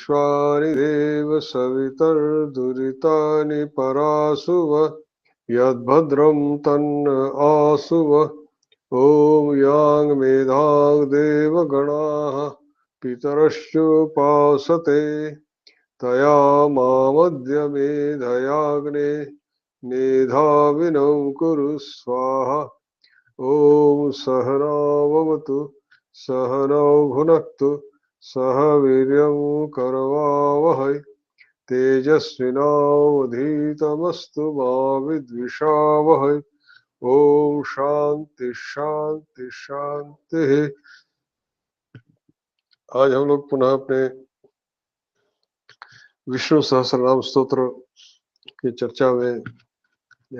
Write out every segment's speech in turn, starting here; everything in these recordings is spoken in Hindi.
विश्वानि देव सवितर्दुरितानि परासुव यद्भद्रं तन्न आसुव। ॐ यां मेधां देवगणाः पितरश्चोपासते तया मामद्य मेधयाग्ने मेधाविनं कुरु स्वाहा। ॐ सहनाववतु सहनौ भुनक्तु सह वीर्यं करवावहै तेजस्विनावधीतमस्तु मा विद्विषावहै। ओम शांति शांति शांति। आज हम लोग पुनः अपने विष्णु सहस्रनाम स्तोत्र की चर्चा में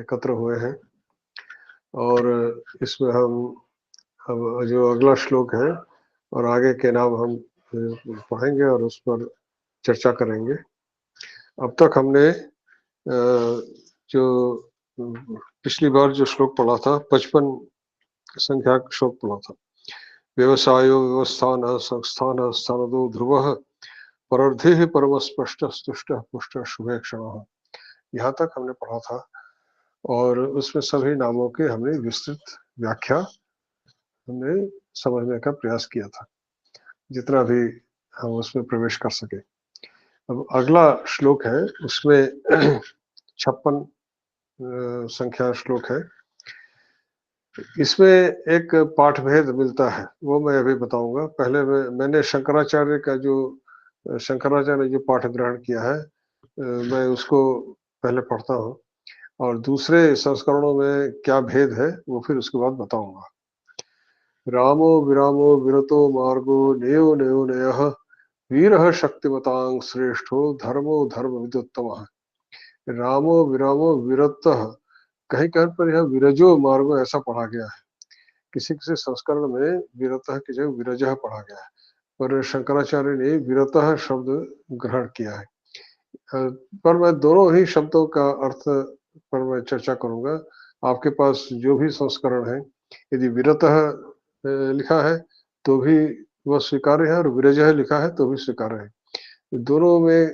एकत्र हुए हैं और इसमें हम अब जो अगला श्लोक है और आगे के नाम हम पढ़ेंगे और उस पर चर्चा करेंगे। अब तक हमने जो पिछली बार जो श्लोक पढ़ा था 55 संख्या का श्लोक पढ़ा था। व्यवसायो व्यवस्थान संस्थान स्थानदो ध्रुवः परर्धि परम स्पष्ट स्तुष्ट पुष्ट शुभे क्षण। यहाँ तक हमने पढ़ा था और उसमें सभी नामों के हमने विस्तृत व्याख्या हमने समझने का प्रयास किया था जितना भी हम उसमें प्रवेश कर सके। अब अगला श्लोक है उसमें 56 संख्या श्लोक है। इसमें एक पाठ भेद मिलता है वो मैं अभी बताऊंगा। पहले मैंने शंकराचार्य ने जो पाठ ग्रहण किया है मैं उसको पहले पढ़ता हूँ और दूसरे संस्करणों में क्या भेद है वो फिर उसके बाद बताऊंगा। रामो विरामो विरतो मार्गो नेयो नेयो नयः वीरः शक्तिमतां श्रेष्ठो धर्मो धर्म विदुत्तमः। रामो विरामो विरतः, कहीं कहीं पर यह विरजो मार्गो ऐसा पढ़ा गया है। किसी किसी संस्करण में विरतः की जगह विरजः पढ़ा गया है पर शंकराचार्य ने विरतः शब्द ग्रहण किया है। पर मैं दोनों ही शब्दों का अर्थ पर मैं चर्चा करूंगा। आपके पास जो भी संस्करण है यदि विरतः लिखा है तो भी वह स्वीकार्य है और विरजः लिखा है तो भी स्वीकार्य है। दोनों में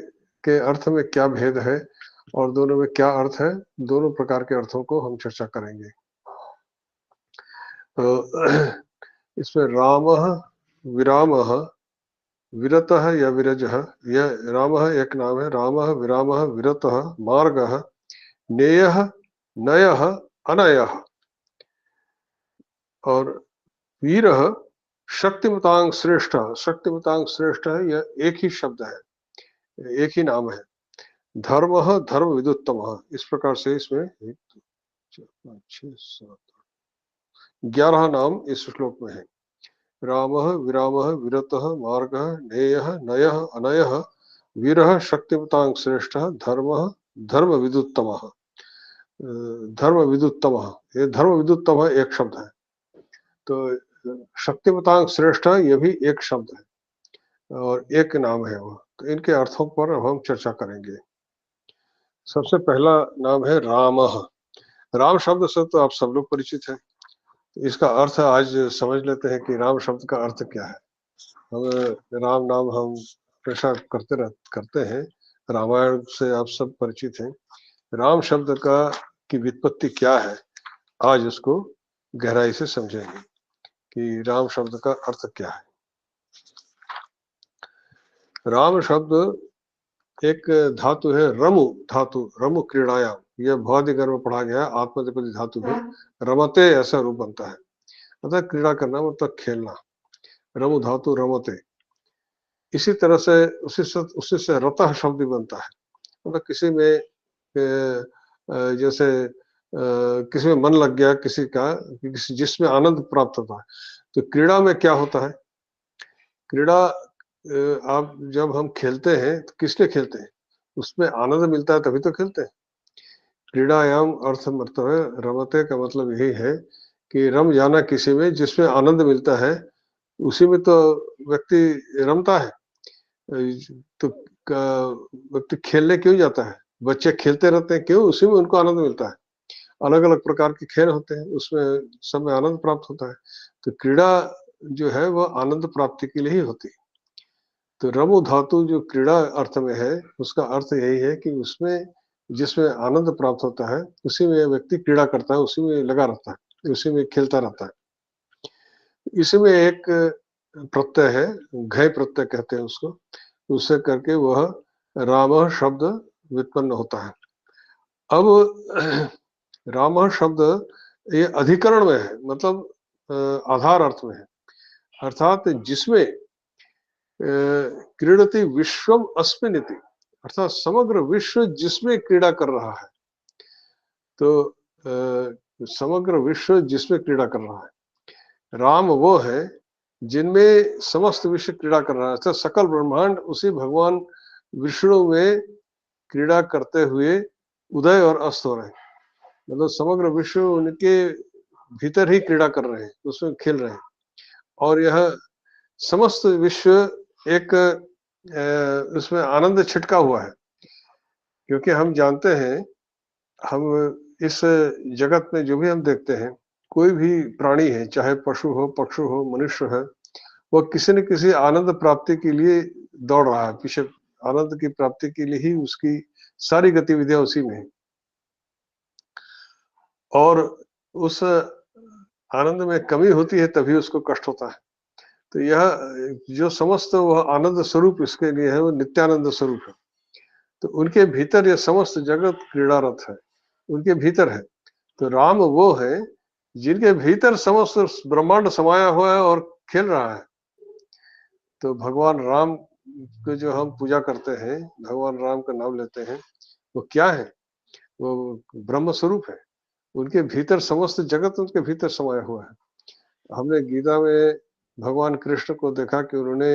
के अर्थ में क्या भेद है और दोनों में क्या अर्थ है, दोनों प्रकार के अर्थों को हम चर्चा करेंगे। तो इसमें रामः विरामः विरतः या विरजः, यह रामः एक नाम है। रामः विरामः विरतः मार्गः नेयः नयः अनयः और वीरः शक्तिमतांग श्रेष्ठ। शक्तिमतांग श्रेष्ठ है यह एक ही शब्द है, एक ही नाम है। धर्मः धर्म विदुत्तमः, इस प्रकार से इसमें 11 नाम इस श्लोक में है। रामः विरामः विरतः मार्गः नेयः नयः अनयः वीरः शक्तिमतांग श्रेष्ठः धर्मः धर्म विदुत्तमः। धर्म विदुत्तमः, ये धर्म विदुत्तमः एक शब्द है। तो शक्तिमतांग श्रेष्ठ ये भी एक शब्द है और एक नाम है वो। तो इनके अर्थों पर अब हम चर्चा करेंगे। सबसे पहला नाम है रामः। राम शब्द से तो आप सब लोग परिचित हैं। इसका अर्थ आज समझ लेते हैं कि राम शब्द का अर्थ क्या है। हम राम नाम हम हमेशा करते हैं, रामायण से आप सब परिचित हैं। राम शब्द का की व्युत्पत्ति क्या है आज उसको गहराई से समझेंगे कि राम शब्द का अर्थ क्या है। राम शब्द एक धातु है रमु धातु, रमु क्रीड़ायाम, यह बहुत ही गर्व पढ़ा गया है। आत्मनेपदी धातु है, रमते ऐसा रूप बनता है। अतः क्रीड़ा करना मतलब खेलना, रमु धातु रमते। इसी तरह से उसी से रतः शब्द बनता है, मतलब किसी में जैसे किसी में मन लग गया किसी का, जिसमें आनंद प्राप्त होता है। तो क्रीड़ा में क्या होता है, क्रीड़ा आप जब हम खेलते हैं तो किसके खेलते हैं, उसमें आनंद मिलता है तभी तो खेलते हैं। क्रीड़ायाम अर्थ मतलब है रमते का मतलब यही है कि रम जाना किसी में जिसमें आनंद मिलता है, उसी में तो व्यक्ति रमता है। तो व्यक्ति खेलने क्यों जाता है, बच्चे खेलते रहते हैं क्यों, उसी में उनको आनंद मिलता है। अलग अलग प्रकार के खेल होते हैं, उसमें सब में आनंद प्राप्त होता है। तो क्रीड़ा जो है वह आनंद प्राप्ति के लिए ही होती है। तो रमु धातु जो क्रीड़ा अर्थ में है, उसका अर्थ यही है कि उसमें जिसमें आनंद प्राप्त होता है, उसी में व्यक्ति क्रीड़ा करता है, उसी में लगा रहता है, उसी में खेलता रहता है। इसी में एक प्रत्यय है, घय प्रत्यय कहते हैं उसको, उससे करके वह रामः शब्द व्युत्पन्न होता है। अब रामः शब्द ये अधिकरण में है, मतलब आधार अर्थ में है, अर्थात जिसमें क्रीडति विश्वम अस्मिन् इति, अर्थात समग्र विश्व जिसमें क्रीड़ा कर रहा है। तो समग्र विश्व जिसमें क्रीड़ा कर रहा है, राम वो है जिनमें समस्त विश्व क्रीड़ा कर रहा है, अर्थात सकल ब्रह्मांड उसी भगवान विष्णु में क्रीड़ा करते हुए उदय और अस्त हो रहे हैं। मतलब समग्र विश्व उनके भीतर ही क्रीड़ा कर रहे हैं, उसमें खेल रहे हैं, और यह समस्त विश्व एक उसमें आनंद छिटका हुआ है। क्योंकि हम जानते हैं, हम इस जगत में जो भी हम देखते हैं, कोई भी प्राणी है, चाहे पशु हो, पक्षी हो, मनुष्य है, वह किसी न किसी आनंद प्राप्ति के लिए दौड़ रहा है, पीछे आनंद की प्राप्ति के लिए ही उसकी सारी गतिविधियां उसी में है। और उस आनंद में कमी होती है तभी उसको कष्ट होता है। तो यह जो समस्त वह आनंद स्वरूप इसके लिए है, वो नित्यानंद स्वरूप है। तो उनके भीतर यह समस्त जगत क्रीड़ारत है, उनके भीतर है। तो राम वो है जिनके भीतर समस्त ब्रह्मांड समाया हुआ है और खेल रहा है। तो भगवान राम को जो हम पूजा करते हैं, भगवान राम का नाम लेते हैं, वो क्या है? वो ब्रह्म स्वरूप है। उनके भीतर समस्त जगत उनके भीतर समाया हुआ है। हमने गीता में भगवान कृष्ण को देखा कि उन्होंने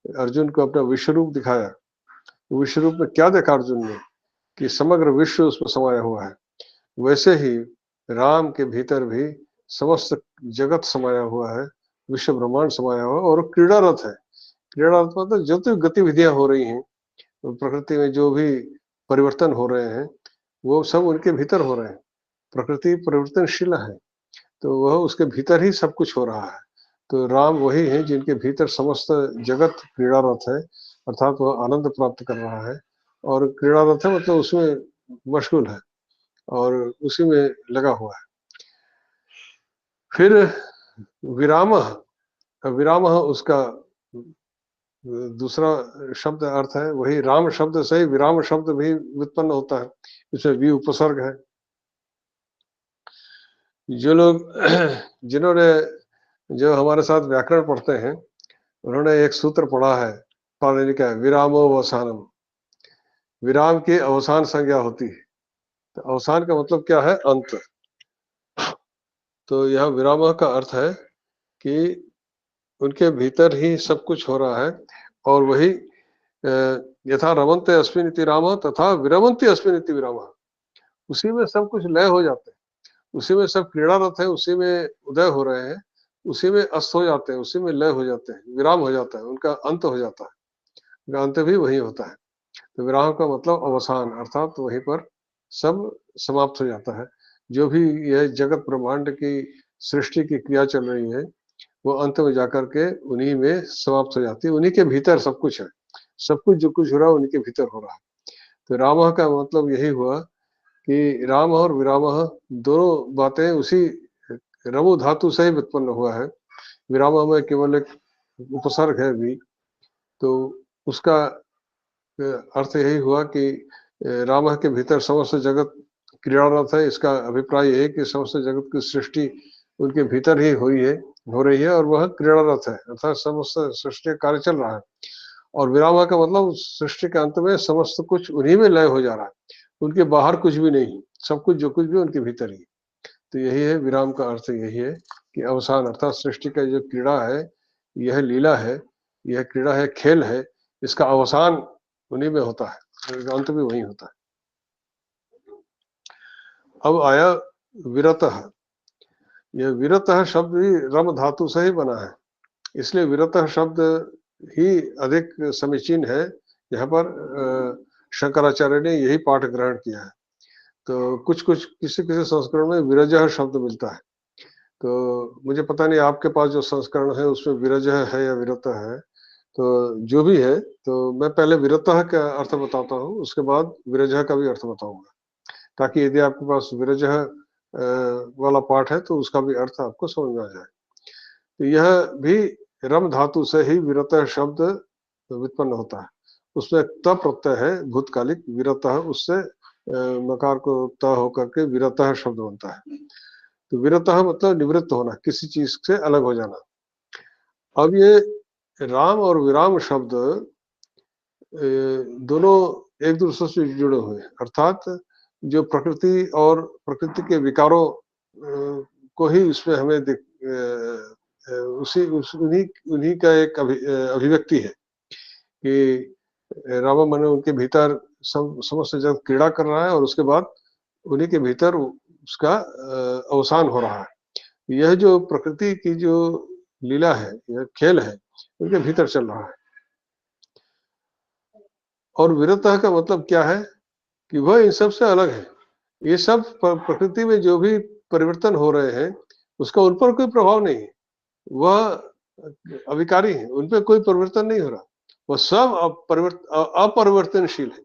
अर्जुन को अपना विश्व रूप दिखाया। विश्व रूप में क्या देखा अर्जुन ने? कि समग्र विश्व उसमें समाया हुआ है। वैसे ही राम के भीतर भी समस्त जगत समाया हुआ है, विश्व ब्रह्मांड समाया हुआ है, और क्रीड़ारत है। क्रीड़ारत मतलब जो तो गतिविधियां हो रही हैं, प्रकृति में जो भी परिवर्तन हो रहे हैं, वो सब उनके भीतर हो रहे हैं। प्रकृति परिवर्तनशील है, तो वह उसके भीतर ही सब कुछ हो रहा है। तो राम वही है जिनके भीतर समस्त जगत क्रीड़ारत है, अर्थात वह आनंद प्राप्त कर रहा है, और क्रीड़ारत है मतलब उसमें मशगूल है और उसी में लगा हुआ है। फिर विरामः, विरामः उसका दूसरा शब्द अर्थ है, वही राम शब्द से ही विराम शब्द भी उत्पन्न होता है, इसमें भी उपसर्ग है। जो लोग जिन्होंने जो हमारे साथ व्याकरण पढ़ते हैं, उन्होंने एक सूत्र पढ़ा है पाणिनि का, विरामोवसानम, विराम की अवसान संज्ञा होती है। तो अवसान का मतलब क्या है? अंत। तो यह विराम का अर्थ है कि उनके भीतर ही सब कुछ हो रहा है, और वही यथा रमन्ते अस्मिन् इति रामः तथा विरमन्ति अस्मिन् इति विरामः, उसी में सब कुछ लय हो जाते हैं, उसी में सब क्रीड़ारत है, उसी में उदय हो रहे हैं, उसी में अस्त हो जाते हैं, उसी में लय हो जाते हैं, विराम हो जाता है, उनका अंत हो जाता है, उनका अंत भी वही होता है। तो विराम का मतलब अवसान, अर्थात तो वहीं पर सब समाप्त हो जाता है। जो भी यह जगत ब्रह्मांड की सृष्टि की क्रिया चल रही है, वो अंत में जाकर के उन्हीं में समाप्त हो जाती है। उन्हीं के भीतर सब कुछ है, सब कुछ जो कुछ हो रहा है उन्हीं के भीतर हो रहा है। तो रामः का मतलब यही हुआ कि राम और विरामः दोनों बातें उसी रमु धातु से ही उत्पन्न हुआ है। विरामः में केवल एक उपसर्ग है भी, तो उसका अर्थ यही हुआ कि राम के भीतर समस्त जगत क्रीड़ारत है। इसका अभिप्राय है कि समस्त जगत की सृष्टि उनके भीतर ही हुई है, हो रही है, और वह क्रीड़ारत है, अर्थात समस्त सृष्टि कार्य चल रहा है। और विराम का मतलब सृष्टि के अंत में समस्त कुछ उन्हीं में लय हो जा रहा है, उनके बाहर कुछ भी नहीं, सब कुछ जो कुछ भी उनके भीतर ही। तो यही है विराम का अर्थ, यही है कि अवसान, अर्थात सृष्टि का जो क्रीड़ा है, यह लीला है, यह क्रीड़ा है, खेल है, इसका अवसान उन्हीं में होता है, अंत भी वही होता है। अब आया विरतः। यह विरतः शब्द भी रम धातु से ही बना है, इसलिए विरतः शब्द ही अधिक समीचीन है। यहाँ पर शंकराचार्य ने यही पाठ ग्रहण किया है। तो कुछ कुछ किसी किसी संस्करण में विरजः शब्द मिलता है। तो मुझे पता नहीं आपके पास जो संस्करण है उसमें विरजः है या विरतः है, तो जो भी है, तो मैं पहले विरतः का अर्थ बताता हूँ, उसके बाद विरजः का भी अर्थ बताऊंगा, ताकि यदि आपके पास विरजः वाला पाठ है तो उसका भी अर्थ आपको समझ में आ जाए। तो यह भी रम धातु से ही विरतः शब्द व्युत्पन्न होता है। उसमें त प्रत्यय है भूतकालिक, विरतः उससे मकार को त होकर के विरतः शब्द बनता है। तो विरतः मतलब निवृत्त होना, किसी चीज से अलग हो जाना। अब ये राम और विराम शब्द दोनों एक दूसरे से जुड़े हुए हैं, अर्थात जो प्रकृति और प्रकृति के विकारों को ही उसमें हमें उन्हीं उन्हीं का एक अभिव्यक्ति है कि रामा मन उनके भीतर समस्त जगत क्रीड़ा कर रहा है और उसके बाद उन्हीं के भीतर उसका अवसान हो रहा है। यह जो प्रकृति की जो लीला है, यह खेल है, उनके भीतर चल रहा है। और विरतः का मतलब क्या है कि वह इन सब से अलग है। ये सब प्रकृति में जो भी परिवर्तन हो रहे हैं उसका उन पर कोई प्रभाव नहीं है, वह अविकारी है, उन पर कोई परिवर्तन नहीं हो रहा, वह सब अपरिवर्तनशील है।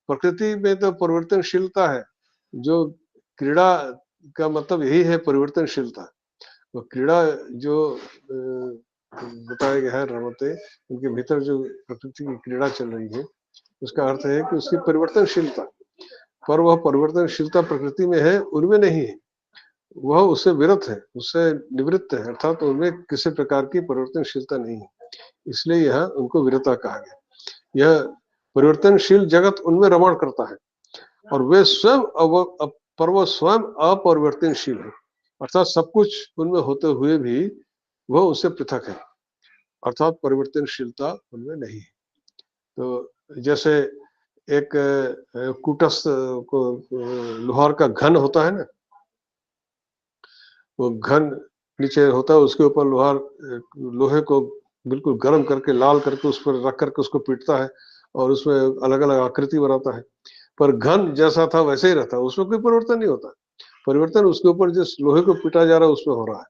प्रकृति में तो परिवर्तनशीलता है, जो क्रीड़ा का मतलब यही है परिवर्तनशीलता। तो क्रीड़ा जो बताया गया है रमते, उनके भीतर जो प्रकृति की क्रीड़ा चल रही है उसका अर्थ है कि उसकी परिवर्तनशीलता, पर वह परिवर्तनशीलता प्रकृति में है, उनमें नहीं है, वह उससे विरत है, उससे निवृत्त है, अर्थात तो उनमें किसी प्रकार की परिवर्तनशीलता नहीं है, इसलिए यह उनको विरता कहा गया। यह परिवर्तनशील जगत उनमें रमण करता है और वे स्वयं पर वह स्वयं अपरिवर्तनशील है, अर्थात सब कुछ उनमें होते हुए भी वह उससे पृथक है, अर्थात परिवर्तनशीलता उनमें नहीं है। तो जैसे एक कुटस्थ को लोहार का घन होता है ना, वो घन नीचे होता है, उसके ऊपर लोहे को बिल्कुल गर्म करके लाल करके उस पर रख करके उसको पीटता है और उसमें अलग अलग आकृति बनाता है, पर घन जैसा था वैसे ही रहता है, उसमें कोई परिवर्तन नहीं होता। परिवर्तन उसके ऊपर जिस लोहे को पीटा जा रहा है उसमें हो रहा है।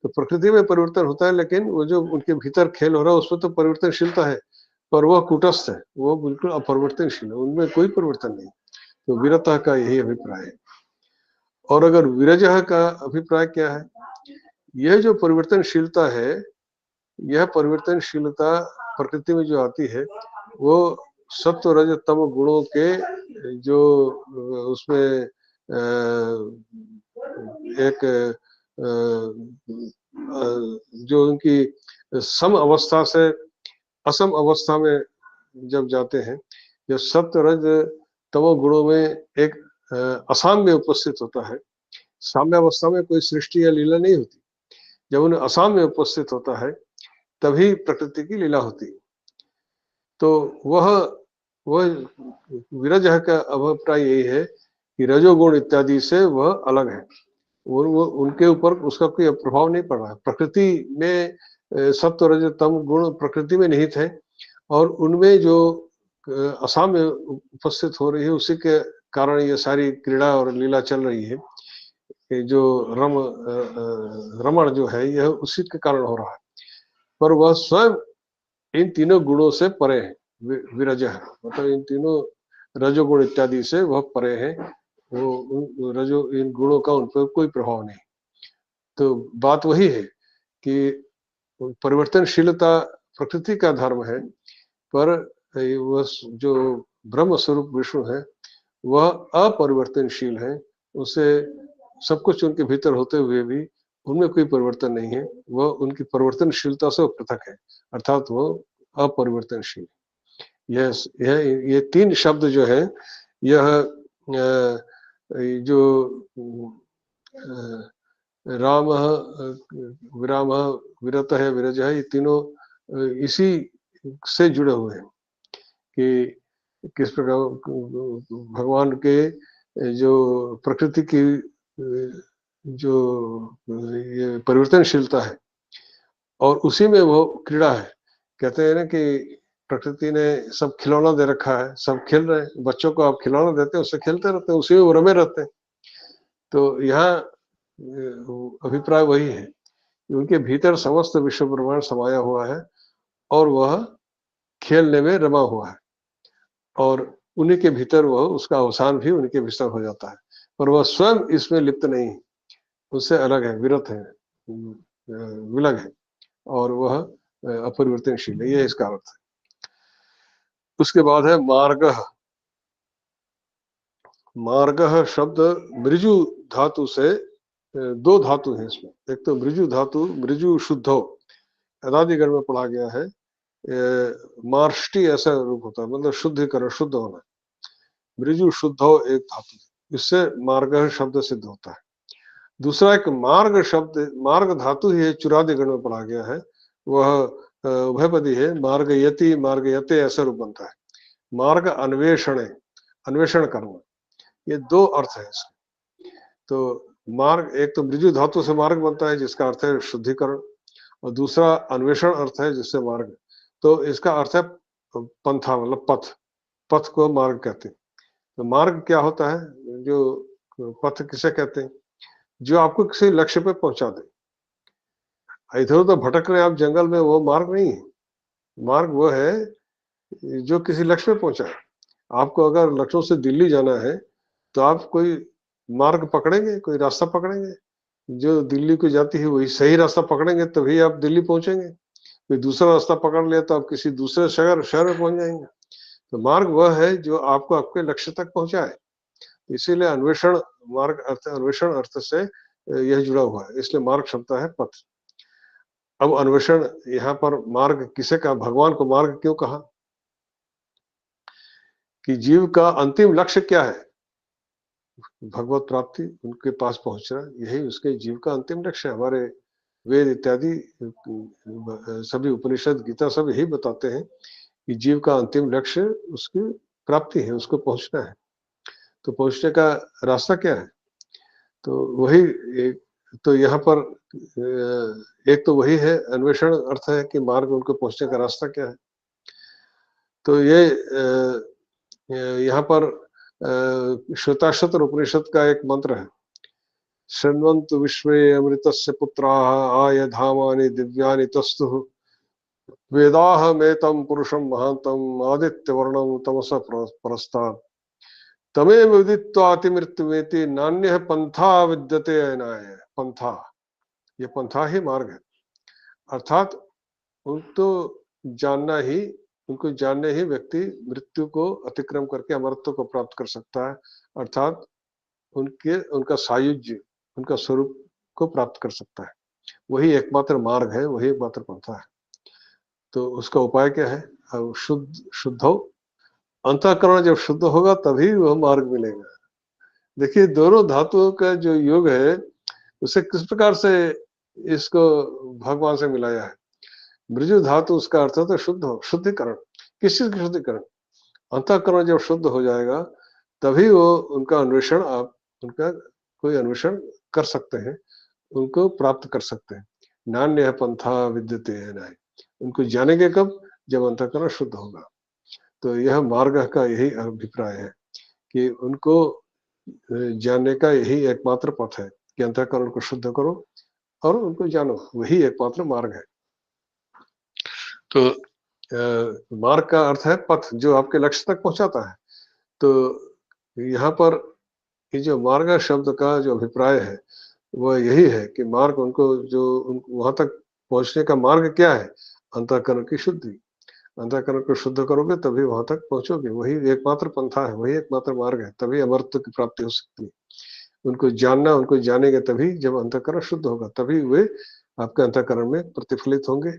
तो प्रकृति में परिवर्तन होता है, लेकिन वो जो उनके भीतर खेल हो रहा है उसमें तो परिवर्तनशीलता है, पर वह कुटस्थ है, वो बिल्कुल अपरिवर्तनशील है, उनमें कोई परिवर्तन नहीं। तो विरतः का यही अभिप्राय है। और अगर विरजः का अभिप्राय क्या है, यह जो परिवर्तनशीलता है, यह परिवर्तनशीलता प्रकृति में जो आती है वो सत्व रज तम गुणों के जो उसमें एक जो उनकी सम अवस्था से असम अवस्था में जब जाते हैं, जब सत्व रज तमो गुणों में एक असाम्य उपस्थित होता है, साम्य अवस्था में कोई सृष्टि या लीला नहीं होती, जब उन्हें असाम्य उपस्थित होता है तभी प्रकृति की लीला होती है। तो वह विरजः का अभिप्राय यही है कि रजोगुण इत्यादि से वह अलग है, वो उनके ऊपर उसका कोई प्रभाव नहीं पड़ रहा है। प्रकृति में सत्व रज तम गुण प्रकृति में निहित है और उनमें जो असाम्य उपस्थित हो रही है उसी के कारण ये सारी क्रीड़ा और लीला चल रही है। ये जो रमण जो है यह उसी के कारण हो रहा है, पर वह स्वयं इन तीनों गुणों से परे है। विरजः मतलब इन तीनों रजोगुण इत्यादि से वह परे है, वो रजो इन गुणों का उन पर कोई प्रभाव नहीं। तो बात वही है कि परिवर्तनशीलता प्रकृति का धर्म है, पर वह जो ब्रह्म स्वरूप विष्णु है वह अपरिवर्तनशील है, उसे सब कुछ उनके भीतर होते हुए भी उनमें कोई परिवर्तन नहीं है, वह उनकी परिवर्तनशीलता से पृथक है, अर्थात वह अपरिवर्तनशील। ये तीन शब्द जो है, यह जो राम विराम विरतः विरजः, ये तीनों इसी से जुड़े हुए हैं कि किस प्रकार भगवान के जो प्रकृति की जो ये परिवर्तनशीलता है और उसी में वो क्रीड़ा है। कहते हैं ना कि प्रकृति ने सब खिलौना दे रखा है, सब खेल रहे हैं, बच्चों को आप खिलौना देते हैं उससे खेलते रहते हैं, उसी में वो रमे रहते हैं। तो यहाँ अभिप्राय वही है कि उनके भीतर समस्त विश्व ब्रह्मांड समाया हुआ है और वह खेलने में रमा हुआ है, और उन्हीं के भीतर वह, उसका अवसान भी उन्हीं के भीतर हो जाता है, पर वह स्वयं इसमें लिप्त नहीं है, उससे अलग है, विरत है, विलग है, और वह अपरिवर्तनशील है। ये इसका अर्थ है। उसके बाद है मार्गः। मार्गः शब्द मृजु धातु से, दो धातु हैं इसमें। एक तो मृजु धातु, मृजु शुद्धो, अदादिगण में पढ़ा गया है, मार्ष्टी ऐसा रूप होता है, मतलब शुद्धिकरण, शुद्ध होना। मृजु शुद्धो एक धातु, इससे मार्गः शब्द सिद्ध होता है। दूसरा एक मार्ग शब्द, मार्ग धातु ही है, चुरादिगण में पढ़ा गया है, वह उभयपदी है, मार्गयति, मार्गयते ऐसा रूप बनता है। मार्ग अन्वेषण, अन्वेषण करना, ये दो अर्थ है इसके। तो मार्ग, एक तो मृजु धातु से मार्ग बनता है जिसका अर्थ है शुद्धिकरण, और दूसरा अन्वेषण अर्थ है जिससे मार्ग, तो इसका अर्थ है पंथा, मतलब पथ, पथ को मार्ग कहते हैं। तो मार्ग क्या होता है, जो पथ किसे कहते हैं, जो आपको किसी लक्ष्य पे पहुंचा दे। इधर उधर भटक रहे आप जंगल में, वो मार्ग नहीं है। मार्ग वो है जो किसी लक्ष्य पे पहुंचाए। आपको अगर लखनऊ से दिल्ली जाना है तो आप कोई मार्ग पकड़ेंगे, कोई रास्ता पकड़ेंगे, जो दिल्ली को जाती है वही सही रास्ता पकड़ेंगे, तभी आप दिल्ली पहुंचेंगे। कोई दूसरा रास्ता पकड़ लिया तो आप किसी दूसरे शहर में पहुंच जाएंगे। तो मार्ग वह है जो आपको आपके लक्ष्य तक पहुंचाए। इसीलिए अन्वेषण, मार्ग अर्थ, अन्वेषण अर्थ से यह जुड़ा हुआ है, इसलिए मार्ग शब्द है पथ। अब अन्वेषण, यहाँ पर मार्ग किसे कहा, भगवान को मार्ग क्यों कहा, कि जीव का अंतिम लक्ष्य क्या है, भगवत प्राप्ति, उनके पास पहुंचना, यही उसके जीव का अंतिम लक्ष्य है। हमारे वेद इत्यादि सभी उपनिषद, गीता सब यही बताते हैं कि जीव का अंतिम लक्ष्य उसकी प्राप्ति है, उसको पहुंचना है। तो पहुंचने का रास्ता क्या है, तो वही एक, तो यहाँ पर एक तो वही है, अन्वेषण अर्थ है कि मार्ग, उनको पहुंचने का रास्ता क्या है। तो ये यहाँ पर श्वेताश्वतर उपनिषद का एक मंत्र है, शृण्वन्तु विश्वे अमृतस्य पुत्राः आयधामानि दिव्यानि तस्तुः वेदाहमेतं पुरुषं महान्तम् आदित्यवर्णं तमसः परस्तात् तमेव विदित्वातिमृत्युमेति नान्यः पंथा विद्यते अयनाय। पंथा, ये पंथा ही मार्ग है, अर्थात उनको जानना ही, उनको जानने ही व्यक्ति मृत्यु को अतिक्रम करके अमरत्व को प्राप्त कर सकता है, अर्थात उनका सायुज्य, उनका स्वरूप को प्राप्त कर सकता है। वही एकमात्र मार्ग है, वही एकमात्र पंथा है। तो उसका उपाय क्या है, अब शुद्ध हो, अंतःकरण जब शुद्ध होगा तभी वह मार्ग मिलेगा। देखिए दोनों धातुओं का जो योग है, उसे किस प्रकार से इसको भगवान से मिलाया है। मृजु धातु, उसका अर्थ होता है शुद्ध हो, शुद्धिकरण। किस चीज का शुद्धिकरण, अंतःकरण जब शुद्ध हो जाएगा तभी वो, उनका अन्वेषण, आप उनका कोई अन्वेषण कर सकते हैं, उनको प्राप्त कर सकते हैं। नान्य पंथा विद्यते है, उनको जानेंगे कब, जब अंतःकरण शुद्ध होगा। तो यह मार्ग का यही अभिप्राय है कि उनको जानने का यही एकमात्र पथ है कि अंतःकरण को शुद्ध करो और उनको जानो, वही एकमात्र मार्ग है। तो मार्ग का अर्थ है पथ, जो आपके लक्ष्य तक पहुंचाता है। तो यहाँ पर ये जो मार्ग शब्द का जो अभिप्राय है वह यही है कि मार्ग, उनको जो वहां तक पहुंचने का मार्ग क्या है, अंतःकरण की शुद्धि। अंतःकरण को शुद्ध करोगे तभी वहां तक पहुंचोगे, वही एकमात्र पंथा है, वही एकमात्र मार्ग है, तभी अमरत्व की प्राप्ति हो सकती है। उनको जानना, उनको जानेंगे तभी, जब अंतःकरण शुद्ध होगा तभी वे आपके अंतःकरण में प्रतिफलित होंगे,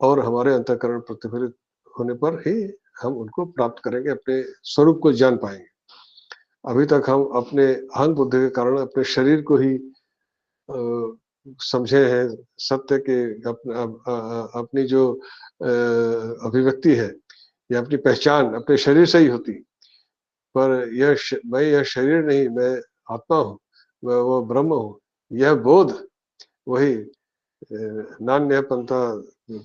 और हमारे अंतःकरण प्रतिफलित होने पर ही हम उनको प्राप्त करेंगे, अपने स्वरूप को जान पाएंगे। अभी तक हम अपने अहंग बुद्धि के कारण अपने शरीर को ही समझे हैं सत्य के, अपनी जो अभिव्यक्ति है या अपनी पहचान अपने शरीर से ही होती, पर मैं यह शरीर नहीं, मैं आत्मा हूँ, मैं वो ब्रह्म हूँ, यह बोध वही नान्य पंथा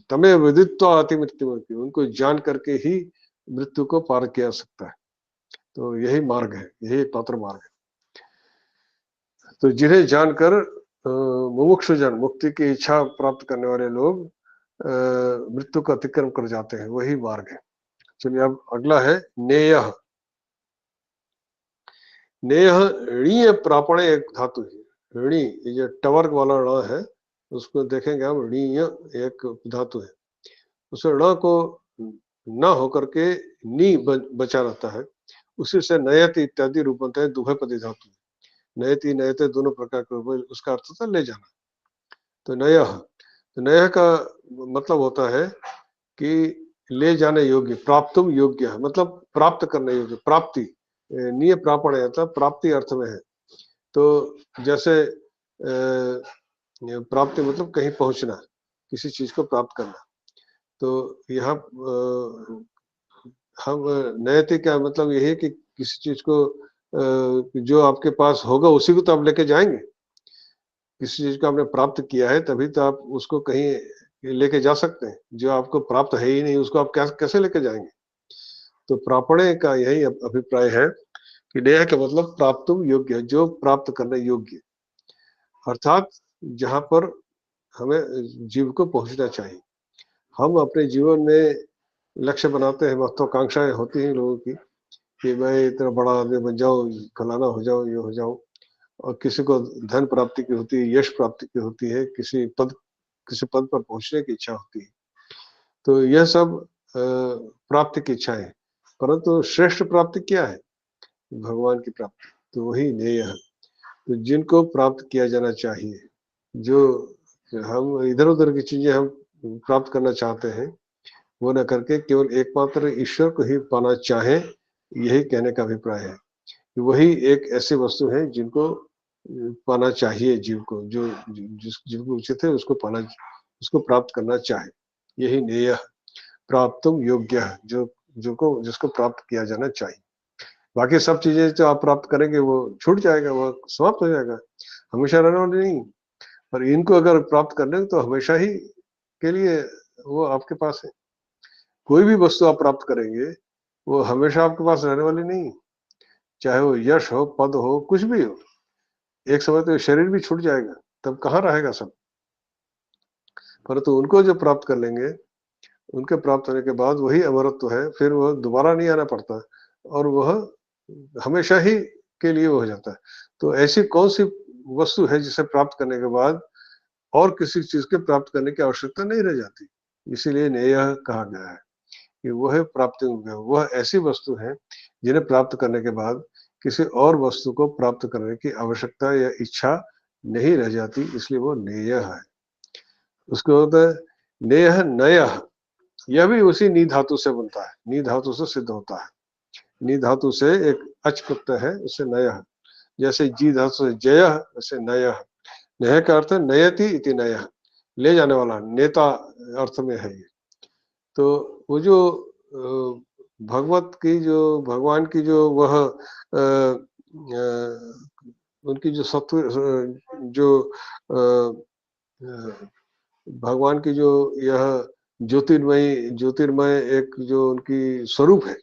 तमे विदित्वा अति मृत्यु, उनको जान करके ही मृत्यु को पार किया सकता है। तो यही मार्ग है, यही एकमात्र मार्ग है। तो जिन्हें जानकर मुमुक्षु जन, मुक्ति की इच्छा प्राप्त करने वाले लोग मृत्यु का अतिक्रम कर जाते हैं, वही मार्ग है। चलिए अब अगला है नेयः। नेयः ऋणीय प्रापणे एक धातु है। ऋणी, ये जो टवर्ग वाला ण है उसको देखेंगे हम, ऋणीय एक धातु है। उस ण को न होकर के नी बचा रहता है, उसी से नयति इत्यादि रूप बनते हैं, दुहे पदी धातु। नयति नयते दोनों प्रकार के रूप, उसका अर्थ होता है ले जाना। तो नयः, तो नयः का मतलब होता है कि ले जाने योग्य, प्राप्तुम योग्य, मतलब प्राप्त करने योग्य, प्राप्ति। निय प्रापण है, मतलब प्राप्ति अर्थ में है। तो जैसे प्राप्ति मतलब कहीं पहुंचना, किसी चीज को प्राप्त करना। तो यहाँ हम नयति का मतलब यही है कि किसी चीज को जो आपके पास होगा उसी को तो आप लेके जाएंगे। किसी चीज को आपने प्राप्त किया है तभी तो आप उसको कहीं लेके जा सकते हैं। जो आपको प्राप्त है ही नहीं उसको आप कैसे लेके जाएंगे। तो प्रापणे का यही अभिप्राय है कि नेह का मतलब प्राप्तुम योग्य, जो प्राप्त करने योग्य, अर्थात जहां पर हमें जीव को पहुंचना चाहिए। हम अपने जीवन में लक्ष्य बनाते हैं, महत्वाकांक्षाएं होती हैं लोगों की कि मैं इतना बड़ा आदमी बन जाऊं, फलाना हो जाऊं, ये हो जाऊं। और किसी को धन प्राप्ति की होती है, यश प्राप्ति की होती है, किसी पद पर पहुंचने की इच्छा होती है। तो यह सब प्राप्ति की इच्छा है, परंतु श्रेष्ठ प्राप्ति क्या है? भगवान की प्राप्ति। तो वही नेय है। तो जिनको प्राप्त किया जाना चाहिए, जो हम इधर उधर की चीजें हम प्राप्त करना चाहते हैं, वो न करके केवल एकमात्र ईश्वर को ही पाना चाहें, यही कहने का अभिप्राय है। वही एक ऐसी वस्तु है जिनको पाना चाहिए जीव को, जो जिनको उचित है उसको पाना, उसको प्राप्त करना चाहे, यही नेय प्राप्तुम योग्य है, जिसको प्राप्त किया जाना चाहिए। बाकी सब चीजें जो आप प्राप्त करेंगे वो छूट जाएगा, वो समाप्त हो जाएगा, हमेशा रहने वाली नहीं। पर इनको अगर प्राप्त कर लेंगे तो हमेशा ही के लिए वो आपके पास है। कोई भी वस्तु आप प्राप्त करेंगे वो हमेशा आपके पास रहने वाली नहीं, चाहे वो यश हो, पद हो, कुछ भी हो। एक समय तो शरीर भी छूट जाएगा, तब कहाँ रहेगा सब। परंतु उनको जो प्राप्त कर लेंगे, उनके प्राप्त होने के बाद वही अमरत्व है, फिर वह दोबारा नहीं आना पड़ता और वह हमेशा ही के लिए हो जाता है। तो ऐसी कौन सी वस्तु है जिसे प्राप्त करने के बाद और किसी चीज के प्राप्त करने की आवश्यकता नहीं रह जाती। इसीलिए नेय कहा गया है कि वह प्राप्ति, वह ऐसी वस्तु है जिन्हें प्राप्त करने के बाद किसी और वस्तु को प्राप्त करने की आवश्यकता या इच्छा नहीं रह जाती, इसलिए वो नेय है। उसको होता है नेय नय, यह भी उसी नी धातु से बनता है, नी धातु से सिद्ध होता है। नी धातु से एक अच प्रत्यय है, उससे नय, जैसे जी धातु से जय, वैसे नय। नय का अर्थ है नयति इति नय, ले जाने वाला, नेता अर्थ में है ये। तो वो जो भगवान की जो वह उनकी जो सत्व, जो भगवान की जो यह ज्योतिर्मय एक जो उनकी स्वरूप है,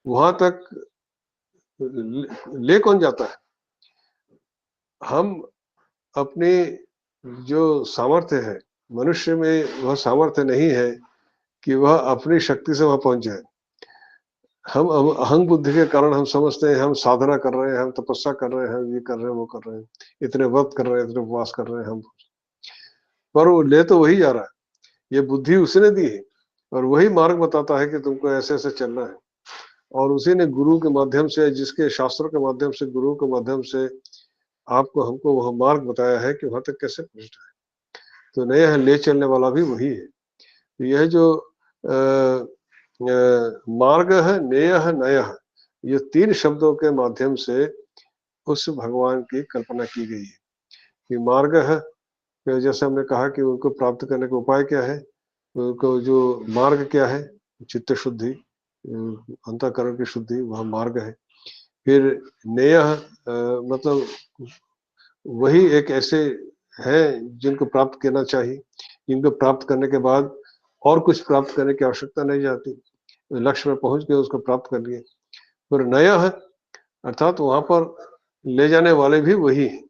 वहां तक ले कौन जाता है? हम अपने जो सामर्थ्य है, मनुष्य में वह सामर्थ्य नहीं है कि वह अपनी शक्ति से वहां पहुंच जाए। हम अहंग बुद्धि के कारण हम समझते हैं हम साधना कर रहे हैं, हम तपस्या कर रहे हैं, ये कर रहे हैं, वो कर रहे हैं, इतने व्रत कर रहे हैं, इतने उपवास कर रहे हैं हम, पर वो ले तो वही जा रहा है। ये बुद्धि उसने दी है और वही मार्ग बताता है कि तुमको ऐसे ऐसे चलना है। और उसी ने गुरु के माध्यम से, जिसके शास्त्रों के माध्यम से, गुरु के माध्यम से आपको हमको वह मार्ग बताया है कि वहां तक कैसे पहुंचना है। तो नया है, ले चलने वाला भी वही है। तो यह जो मार्ग है, नेय है, नय है, ये तीन शब्दों के माध्यम से उस भगवान की कल्पना की गई है कि मार्ग है, तो जैसे हमने कहा कि उनको प्राप्त करने का उपाय क्या है, उनको जो मार्ग क्या है, चित्त शुद्धि, अंतःकरण की शुद्धि, वह मार्ग है। फिर नेय मतलब वही एक ऐसे है जिनको प्राप्त करना चाहिए, जिनको प्राप्त करने के बाद और कुछ प्राप्त करने की आवश्यकता नहीं जाती, लक्ष्य में पहुंच गए, उसको प्राप्त कर लिए। फिर नया है, अर्थात वहां पर ले जाने वाले भी वही है,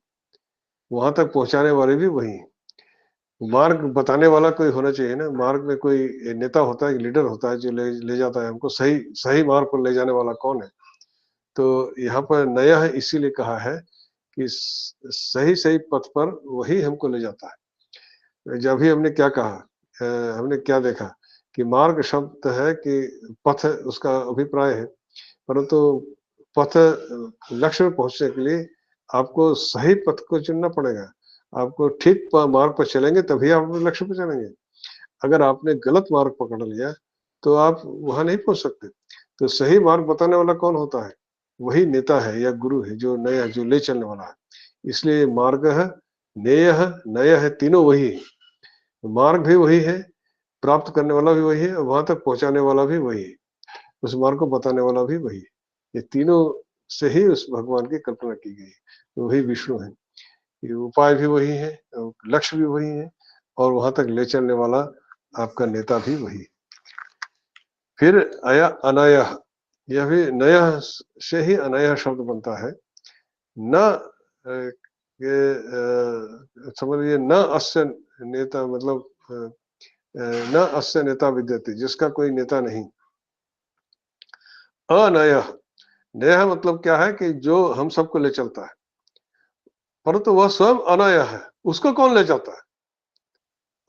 वहां तक पहुंचाने वाले भी वही है। मार्ग बताने वाला कोई होना चाहिए ना, मार्ग में कोई नेता होता है, लीडर होता है जो ले ले जाता है हमको सही सही मार्ग पर ले जाने वाला कौन है? तो यहाँ पर नया है इसीलिए कहा है कि सही सही पथ पर वही हमको ले जाता है। जब भी हमने क्या कहा, हमने क्या देखा कि मार्ग शब्द है कि पथ उसका अभिप्राय है, परंतु पथ लक्ष्य में पहुंचने के लिए आपको सही पथ को चुनना पड़ेगा। आपको ठीक मार्ग पर चलेंगे तभी आप अपने लक्ष्य पर चलेंगे। अगर आपने गलत मार्ग पकड़ लिया तो आप वहां नहीं पहुंच सकते। तो सही मार्ग बताने वाला कौन होता है? वही नेता है या गुरु है जो नया जो ले चलने वाला है। इसलिए मार्ग है, नेय है, नय है, तीनों वही है। मार्ग भी वही है, प्राप्त करने वाला भी वही है और वहां तक पहुंचाने वाला भी वही है। उस मार्ग को बताने वाला भी वही है। ये तीनों से ही उस भगवान की कल्पना की गई है। तो वही विष्णु है। ये उपाय भी वही है, लक्ष्य भी वही है और वहां तक ले चलने वाला आपका नेता भी वही। फिर आया अनय, यह भी नया से ही अनय शब्द बनता है। न ये समझिए न अस्य नेता मतलब न अस्य नेता विद्यते, जिसका कोई नेता नहीं। अनय, नया मतलब क्या है कि जो हम सबको ले चलता है, परंतु वह स्वयं अनय है। उसको कौन ले जाता है?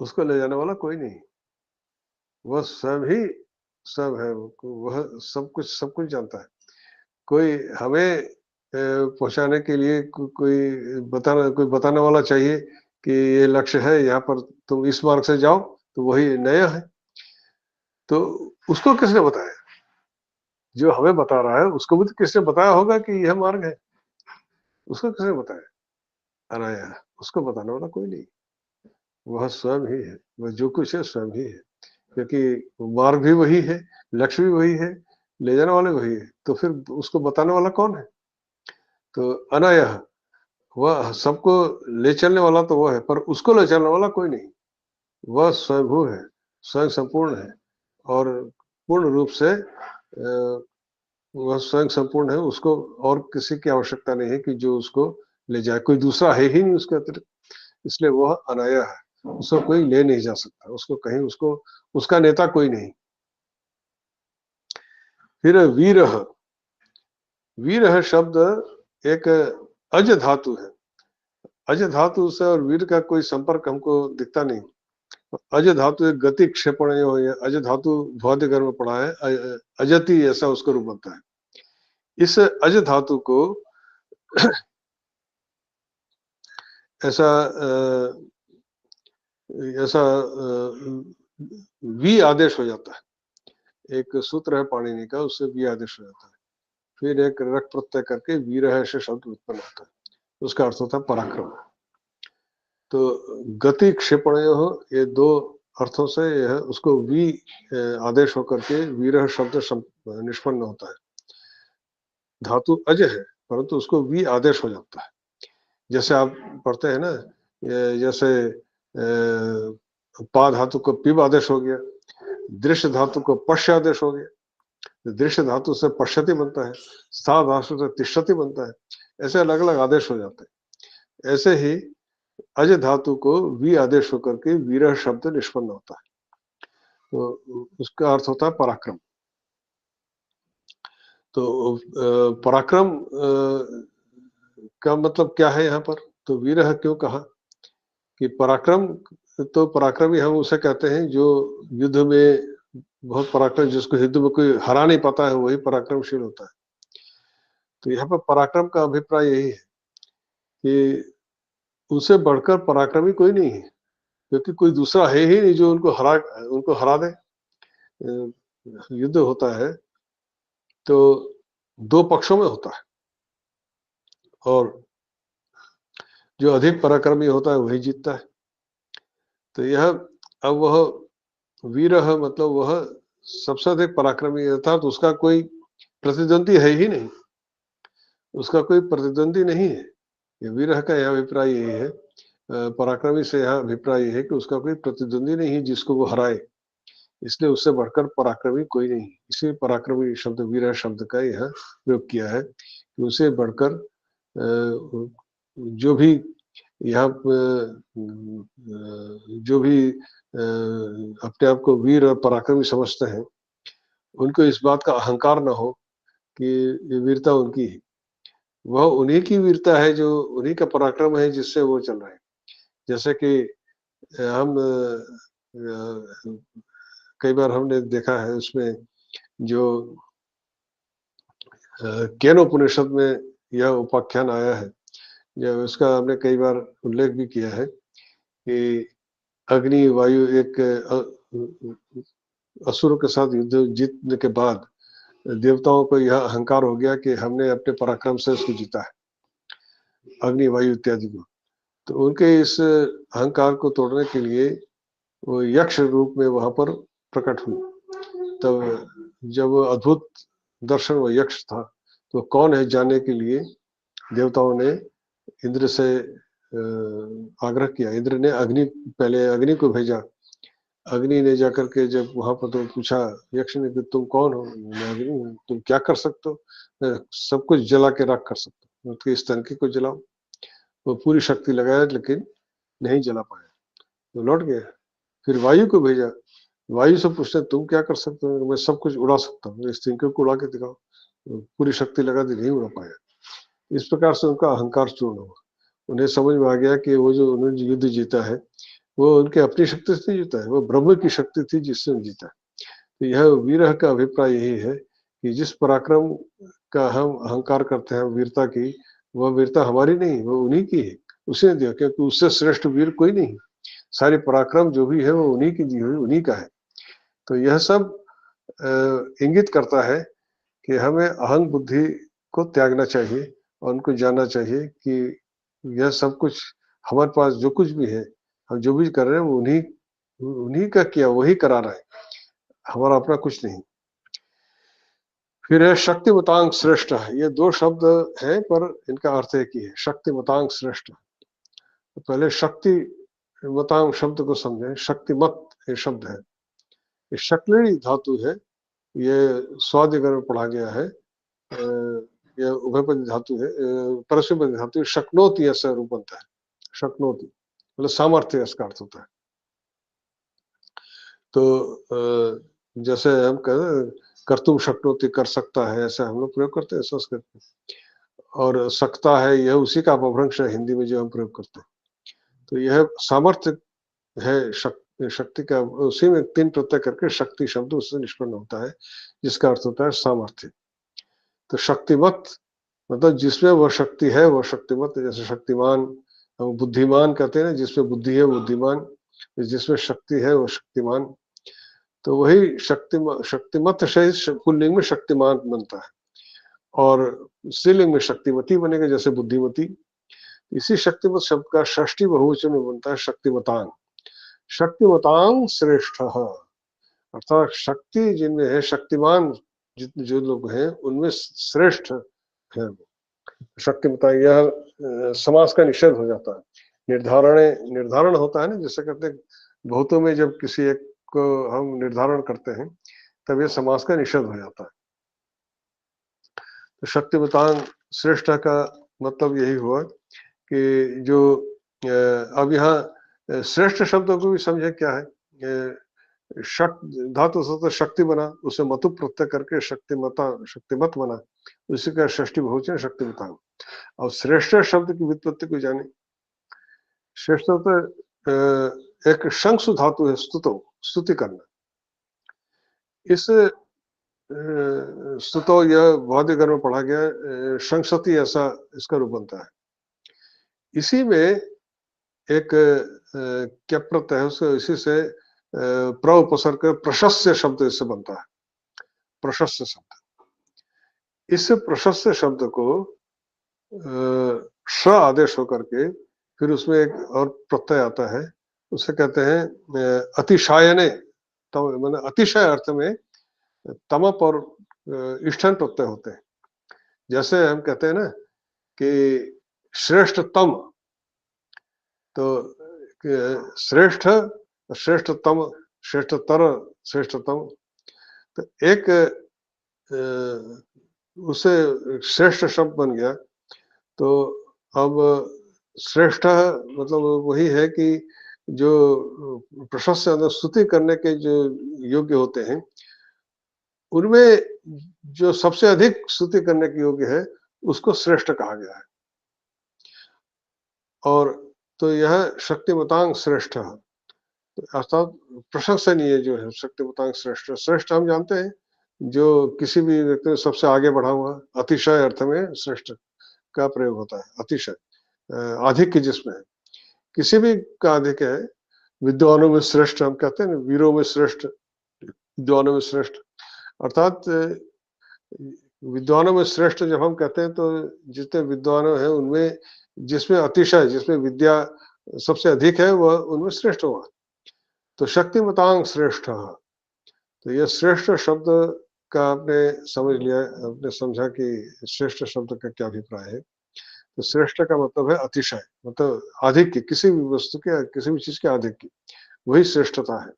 उसको ले जाने वाला कोई नहीं, वह स्वयं ही सब है। वह सब कुछ जानता है। कोई हमें पहुंचाने के लिए कोई बताने वाला चाहिए कि ये लक्ष्य है, यहाँ पर तुम इस मार्ग से जाओ, तो वही नया है। तो उसको किसने बताया? जो हमें बता रहा है उसको भी तो किसने बताया होगा कि यह मार्ग है। उसको किसने बताया? अनाया है, उसको बताने वाला कोई नहीं। वह स्वयं ही है, वह जो कुछ है स्वयं ही है। क्योंकि मार्ग भी वही है, लक्ष्य भी वही है, ले जाने वाले वही है, तो फिर उसको बताने वाला कौन है? तो अनाया, वह सबको ले चलने वाला तो वह है, पर उसको ले चलने वाला कोई नहीं। वह स्वयंभू है, स्वयं संपूर्ण है और पूर्ण रूप से वह स्वयं संपूर्ण है। उसको और किसी की आवश्यकता नहीं है कि जो उसको ले जाए। कोई दूसरा है ही नहीं उसके अतिरिक्त, इसलिए वह अनाया है। उसको कोई ले नहीं जा सकता, उसको कहीं उसको उसका नेता कोई नहीं। फिर वीर, वीर शब्द एक अज धातु है। अज धातु से और वीर का कोई संपर्क हमको दिखता नहीं। अज धातु एक गति क्षेपण है। अज धातु भौतिक में पढ़ा है, अजति ऐसा उसका रूप बनता है। इस अज धातु को ऐसा ऐसा वी आदेश हो जाता है। एक सूत्र है पाणिनि का, उससे वी आदेश हो जाता है। फिर एक रक प्रत्यय करके वीर है ऐसे शब्द उत्पन्न होता है। उसका अर्थ होता है पराक्रम। तो गति क्षेपण ये दो अर्थों से यह उसको वी आदेश होकर के वीर शब्द निष्पन्न होता है। धातु अज है परंतु उसको वी आदेश हो जाता है। जैसे आप पढ़ते हैं ना, जैसे पा धातु को पिब आदेश हो गया, दृश्य धातु को पश्य आदेश हो गया। दृश्य धातु से पश्यति बनता है, सा धातु से तिष्ठति बनता है। ऐसे अलग अलग आदेश हो जाते हैं। ऐसे ही अज धातु को वी आदेश होकर के वीर शब्द निष्पन्न होता है। तो उसका अर्थ होता है पराक्रम। तो पराक्रम का मतलब क्या है यहाँ पर? तो वीर क्यों कहा कि पराक्रम? तो पराक्रमी हम उसे कहते हैं जो युद्ध में बहुत पराक्रम, जिसको युद्ध में कोई हरा नहीं पाता है, वही पराक्रमशील होता है। तो यहाँ पर पराक्रम का अभिप्राय यही है कि उनसे बढ़कर पराक्रमी कोई नहीं है, क्योंकि कोई दूसरा है ही नहीं जो उनको हरा दे। युद्ध होता है तो दो पक्षों में होता है और जो अधिक पराक्रमी होता है वही जीतता है। तो यह अब वह वीर मतलब वह सबसे अधिक पराक्रमी, अर्थात उसका कोई प्रतिद्वंदी है ही नहीं, उसका कोई प्रतिद्वंदी नहीं है। ये वीर का यह अभिप्राय यही है, पराक्रमी से यह अभिप्राय यह है कि उसका कोई प्रतिद्वंदी नहीं है जिसको वो हराए, इसलिए उससे बढ़कर पराक्रमी कोई नहीं। इसी पराक्रमी शब्द वीर शब्द का यह प्रयोग किया है कि उसे बढ़कर जो भी यहाँ जो भी अपने आप को वीर और पराक्रमी समझते हैं, उनको इस बात का अहंकार ना हो कि ये वीरता उनकी है। वह उन्हीं की वीरता है, जो उन्हीं का पराक्रम है जिससे वो चल रहे हैं। जैसे कि हम कई बार हमने देखा है उसमें जो केन उपनिषद में यह उपाख्यान आया है, या उसका हमने कई बार उल्लेख भी किया है कि अग्नि वायु एक असुरों के साथ युद्ध जीतने के बाद देवताओं को यह अहंकार हो गया कि हमने अपने पराक्रम से उसको जीता है, अग्नि वायु इत्यादि को। तो उनके इस अहंकार को तोड़ने के लिए वो यक्ष रूप में वहां पर प्रकट हुई। तब जब अद्भुत दर्शन वो यक्ष था, तो कौन है जानने के लिए देवताओं ने इंद्र से आग्रह किया। इंद्र ने पहले अग्नि को भेजा। अग्नि ने जाकर के जब वहां पर तो पूछा यक्ष ने कि तुम कौन हो? मैं अग्नि हूँ। तुम क्या कर सकते हो? मैं सब कुछ जला के राख कर सकता हूँ। उसके इस टंकी को जलाओ। वो पूरी शक्ति लगाया लेकिन नहीं जला पाया, तो लौट गया। फिर वायु को भेजा। वायु से पूछते तुम क्या कर सकते हो? मैं सब कुछ उड़ा सकता हूँ, इस टंकी को उड़ा के दिखाओ। तो पूरी शक्ति लगा दी, नहीं उड़ा पाया। इस प्रकार से उनका अहंकार चूर्ण हुआ। उन्हें समझ में आ गया कि वो जो उन्होंने युद्ध जीता है, वो उनके अपनी शक्ति से नहीं जीता है, वो ब्रह्म की शक्ति थी जिससे जीता है। तो यह विरह का अभिप्राय यही है कि जिस पराक्रम का हम अहंकार करते हैं, वीरता की, वह वीरता हमारी नहीं, वो उन्हीं की है। उसने दिया, क्योंकि उससे श्रेष्ठ वीर कोई नहीं। सारे पराक्रम जो भी है वो उन्हीं की दी हुई, उन्हीं का है। तो यह सब इंगित करता है कि हमें अहंग बुद्धि को त्यागना चाहिए और उनको जानना चाहिए कि यह सब कुछ हमारे पास जो कुछ भी है, हम जो भी कर रहे हैं वो उन्हीं उन्हीं का किया, वही करा रहा है, हमारा अपना कुछ नहीं। फिर है शक्तिमतांग श्रेष्ठ। ये दो शब्द हैं पर इनका अर्थ एक ही है, शक्तिमतांग श्रेष्ठ। तो पहले शक्ति मतांग शब्द को समझें। शक्तिमत ये शब्द है, ये शक्लड़ी धातु है। ये स्वादिगर में पढ़ा गया है। यह उभयपदी धातु है, परस्मैपदी धातु। शक्नोति ऐसा रूप बनता है, शक्नोति मतलब सामर्थ्य इसका अर्थ होता है। तो जैसे हम कह कर्तुम शक्नोति, कर सकता है, ऐसा हम लोग प्रयोग करते हैं संस्कृत में। और सकता है, यह उसी का अपभ्रंश है हिंदी में जो हम प्रयोग करते हैं। तो यह सामर्थ्य है शक्ति का, उसी में तीन प्रत्यय करके शक्ति शब्द उससे निष्पन्न होता है, जिसका अर्थ होता है सामर्थ्य। तो शक्तिमत मतलब जिसमें वह शक्ति है वह शक्तिमत। जैसे शक्तिमान, हम बुद्धिमान कहते हैं ना, जिसमें बुद्धि है वो बुद्धिमान, जिसमें शक्ति है वो शक्तिमान। तो वही शक्तिमत से पुल्लिंग में शक्तिमान बनता है, और स्त्रीलिंग में शक्तिमती बनेगा, जैसे बुद्धिमती। इसी शक्तिमत शब्द का षष्ठी बहुवचन में बनता है शक्तिमतांग। शक्तिमतांग श्रेष्ठ, अर्थात शक्ति जिनमें है, शक्तिमान जितने जो लोग हैं उनमें श्रेष्ठ है शक्तिमता। यह समास का निषेध हो जाता है। निर्धारण होता है ना, जैसे कहते हैं बहुतों में जब किसी एक को हम निर्धारण करते हैं तब यह समास का निषेध हो जाता है। तो शक्तिमतांग श्रेष्ठ का मतलब यही हुआ कि जो अब यहाँ श्रेष्ठ शब्दों को भी समझे क्या है। शक धातु से तो शक्ति बना, उसे मतु प्रत्यय करके शक्तिमत बना, उसी का षष्ठी बहुवचन शक्तिमतांग। और श्रेष्ठ शब्द की व्युत्पत्ति को जाने। श्रेष्ठ तो एक शंसु धातु है, स्तुति करना। इस स्तुतो यह वाद्यगर में पढ़ा गया, शंसति ऐसा इसका रूप बनता है। इसी में एक क्या प्रत्यय है उसको, इसी से प्र उपसर्ग कर प्रशस्य शब्द इससे बनता है, प्रशस्य शब्द। इस प्रशस्य शब्द को श आदेश होकर के फिर उसमें एक और प्रत्यय आता है, उसे कहते हैं अतिशायने। तो मतलब अतिशय अर्थ में तमप और इष्टन प्रत्यय होते हैं। जैसे हम कहते हैं ना कि श्रेष्ठतम, तो श्रेष्ठ, श्रेष्ठतम, श्रेष्ठतर, श्रेष्ठतम। तो एक उसे श्रेष्ठ शब्द बन गया। तो अब श्रेष्ठ मतलब वही है कि जो प्रशस्त मतलब स्तुति करने के जो योग्य होते हैं, उनमें जो सबसे अधिक स्तुति करने के योग्य है, उसको श्रेष्ठ कहा गया है। और तो यह शक्तिमतांग श्रेष्ठ अर्थात प्रशंसनीय जो है शक्तिमतांग श्रेष्ठ। श्रेष्ठ हम जानते हैं, जो किसी भी व्यक्ति में सबसे आगे बढ़ा हुआ, अतिशय अर्थ में श्रेष्ठ का प्रयोग होता है, अतिशय आधिक्य जिसमें है, किसी भी का अधिक है। विद्वानों में श्रेष्ठ हम कहते हैं ना, वीरों में श्रेष्ठ, विद्वानों में श्रेष्ठ, अर्थात विद्वानों में श्रेष्ठ जब हम कहते हैं तो जितने विद्वानों हैं उनमें जिसमें अतिशय, जिसमें विद्या सबसे अधिक है, वह उनमें श्रेष्ठ हुआ। तो शक्तिमतांग श्रेष्ठ, तो यह श्रेष्ठ शब्द का आपने समझ लिया, आपने समझा कि श्रेष्ठ शब्द का क्या अभिप्राय है। तो श्रेष्ठ का मतलब है अतिशय, मतलब आधिक्य, किसी भी वस्तु के, किसी भी चीज के आधिक्य, वही श्रेष्ठता है।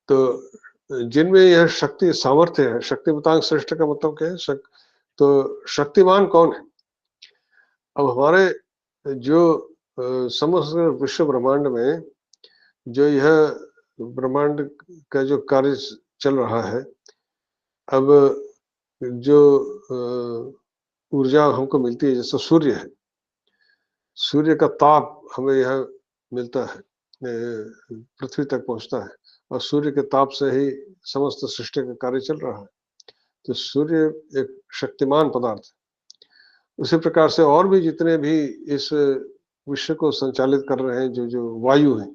तो जिनमें यह शक्ति सामर्थ्य है, शक्तिमतांग श्रेष्ठ का मतलब क्या है? तो शक्तिमान कौन है? अब हमारे जो समस्त विश्व ब्रह्मांड में जो यह ब्रह्मांड का जो कार्य चल रहा है, अब जो ऊर्जा हमको मिलती है, जैसे सूर्य है, सूर्य का ताप हमें यहाँ मिलता है, पृथ्वी तक पहुंचता है, और सूर्य के ताप से ही समस्त सृष्टि का कार्य चल रहा है। तो सूर्य एक शक्तिमान पदार्थ है। उसी प्रकार से और भी जितने भी इस विश्व को संचालित कर रहे हैं, जो जो वायु है,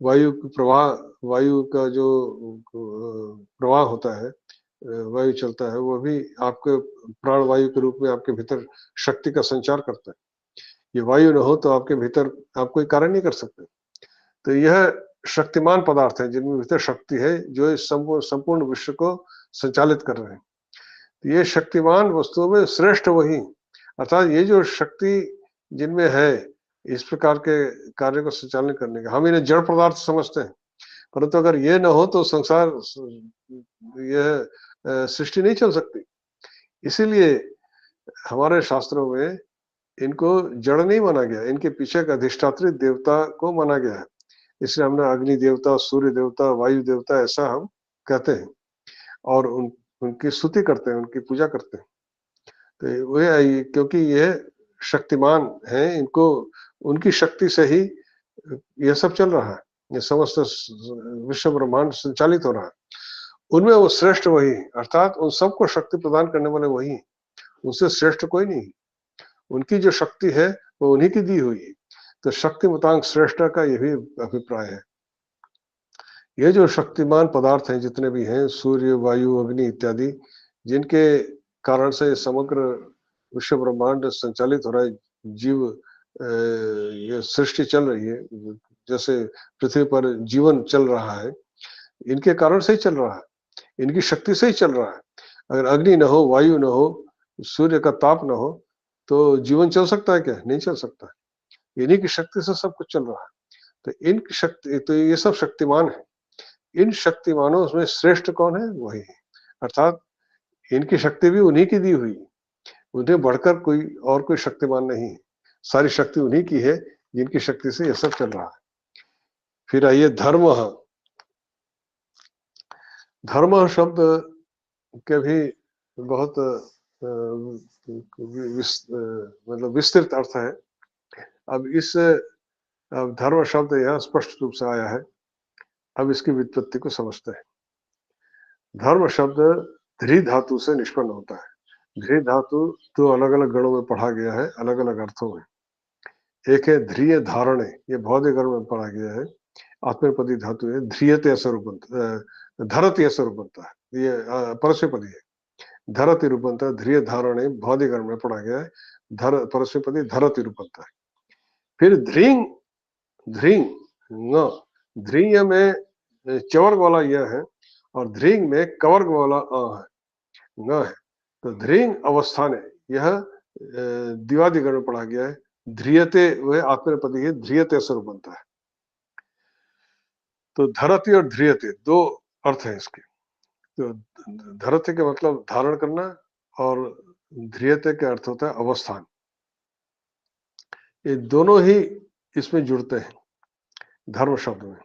वायु की प्रवाह, वायु का जो प्रवाह होता है, वायु चलता है, वो भी आपके प्राण वायु के रूप में आपके भीतर शक्ति का संचार करता है। ये वायु न हो तो आपके भीतर आप कोई कार्य नहीं कर सकते। तो यह शक्तिमान पदार्थ है जिनमें भीतर शक्ति है, जो इस संपूर्ण विश्व को संचालित कर रहे हैं। तो ये शक्तिमान वस्तुओं में श्रेष्ठ वही, अर्थात ये जो शक्ति जिनमें है इस प्रकार के कार्य को संचालन करने का, हम इन्हें जड़ पदार्थ समझते हैं, परंतु अगर ये न हो तो संसार, यह सृष्टि नहीं चल सकती। इसीलिए हमारे शास्त्रों में इनको जड़ नहीं माना गया, इनके पीछे का अधिष्ठात्री देवता को माना गया है। इसलिए हमने अग्नि देवता, सूर्य देवता, वायु देवता ऐसा हम कहते हैं, और उनकी स्तुति करते हैं, उनकी पूजा करते हैं। तो वे, क्योंकि ये शक्तिमान है, इनको उनकी शक्ति से ही यह सब चल रहा है, ये समस्त विश्व ब्रह्मांड संचालित हो रहा है। उनमें वो श्रेष्ठ वही, अर्थात उन सबको शक्ति प्रदान करने वाले वही, उनसे श्रेष्ठ कोई नहीं। उनकी जो शक्ति है वो उन्हीं की दी हुई है। तो शक्तिमतांग श्रेष्ठ का यह भी अभिप्राय है। ये जो शक्तिमान पदार्थ हैं जितने भी हैं, सूर्य, वायु, अग्नि इत्यादि, जिनके कारण से समग्र विश्व ब्रह्मांड संचालित हो रहा है, जीव ये सृष्टि चल रही है, जैसे पृथ्वी पर जीवन चल रहा है, इनके कारण से ही चल रहा है, इनकी शक्ति से ही चल रहा है। अगर अग्नि न हो, वायु न हो, सूर्य का ताप न हो, तो जीवन चल सकता है क्या? नहीं चल सकता। इन्हीं की शक्ति से सब कुछ चल रहा है। तो इनकी शक्ति, तो ये सब शक्तिमान है। इन शक्तिमानों में श्रेष्ठ कौन है? वही है, अर्थात इनकी शक्ति भी उन्हीं की दी हुई है, उन्हें बढ़कर कोई और कोई शक्तिमान नहीं है। सारी शक्ति उन्हीं की है जिनकी शक्ति से यह सब चल रहा है। फिर आइए धर्म। धर्म शब्द के भी बहुत मतलब विस्तृत अर्थ है। अब इस धर्म शब्द यहाँ स्पष्ट रूप से आया है। अब इसकी व्युत्पत्ति को समझते हैं। धर्म शब्द ध्री धातु से निष्पन्न होता है। ध्री धातु दो अलग अलग गणों में पढ़ा गया है, अलग अलग अर्थों में। एक है ध्रिय धारणे, ये भौतिक गण में पढ़ा गया है, आत्मनेपदी धातु है, ध्रियते ऐसा रूप बनता है, धरती ऐसा रूप बनता है, ये परस्मैपदी है। धरती रूप बनता है, ध्रिय धारणे भौतिक गण में पढ़ा गया है, परस्मैपदी धरती रूप बनता है। फिर ध्रिंग, ध्रिंग न, ध्रिय में चवर्ग वाला यह है, और ध्रिंग में कवर्ग वाला अ है, न है। तो ध्रिंग अवस्थान है, यह दिवादिगण में पढ़ा गया है। ध्रियते वह आत्मनेपदी है, ध्रियते स्वरूप बनता है। तो धरती और ध्रियते दो अर्थ है इसके। तो धरती का मतलब धारण करना, और ध्रियते का अर्थ होता है अवस्थान। ये दोनों ही इसमें जुड़ते हैं धर्म शब्द में।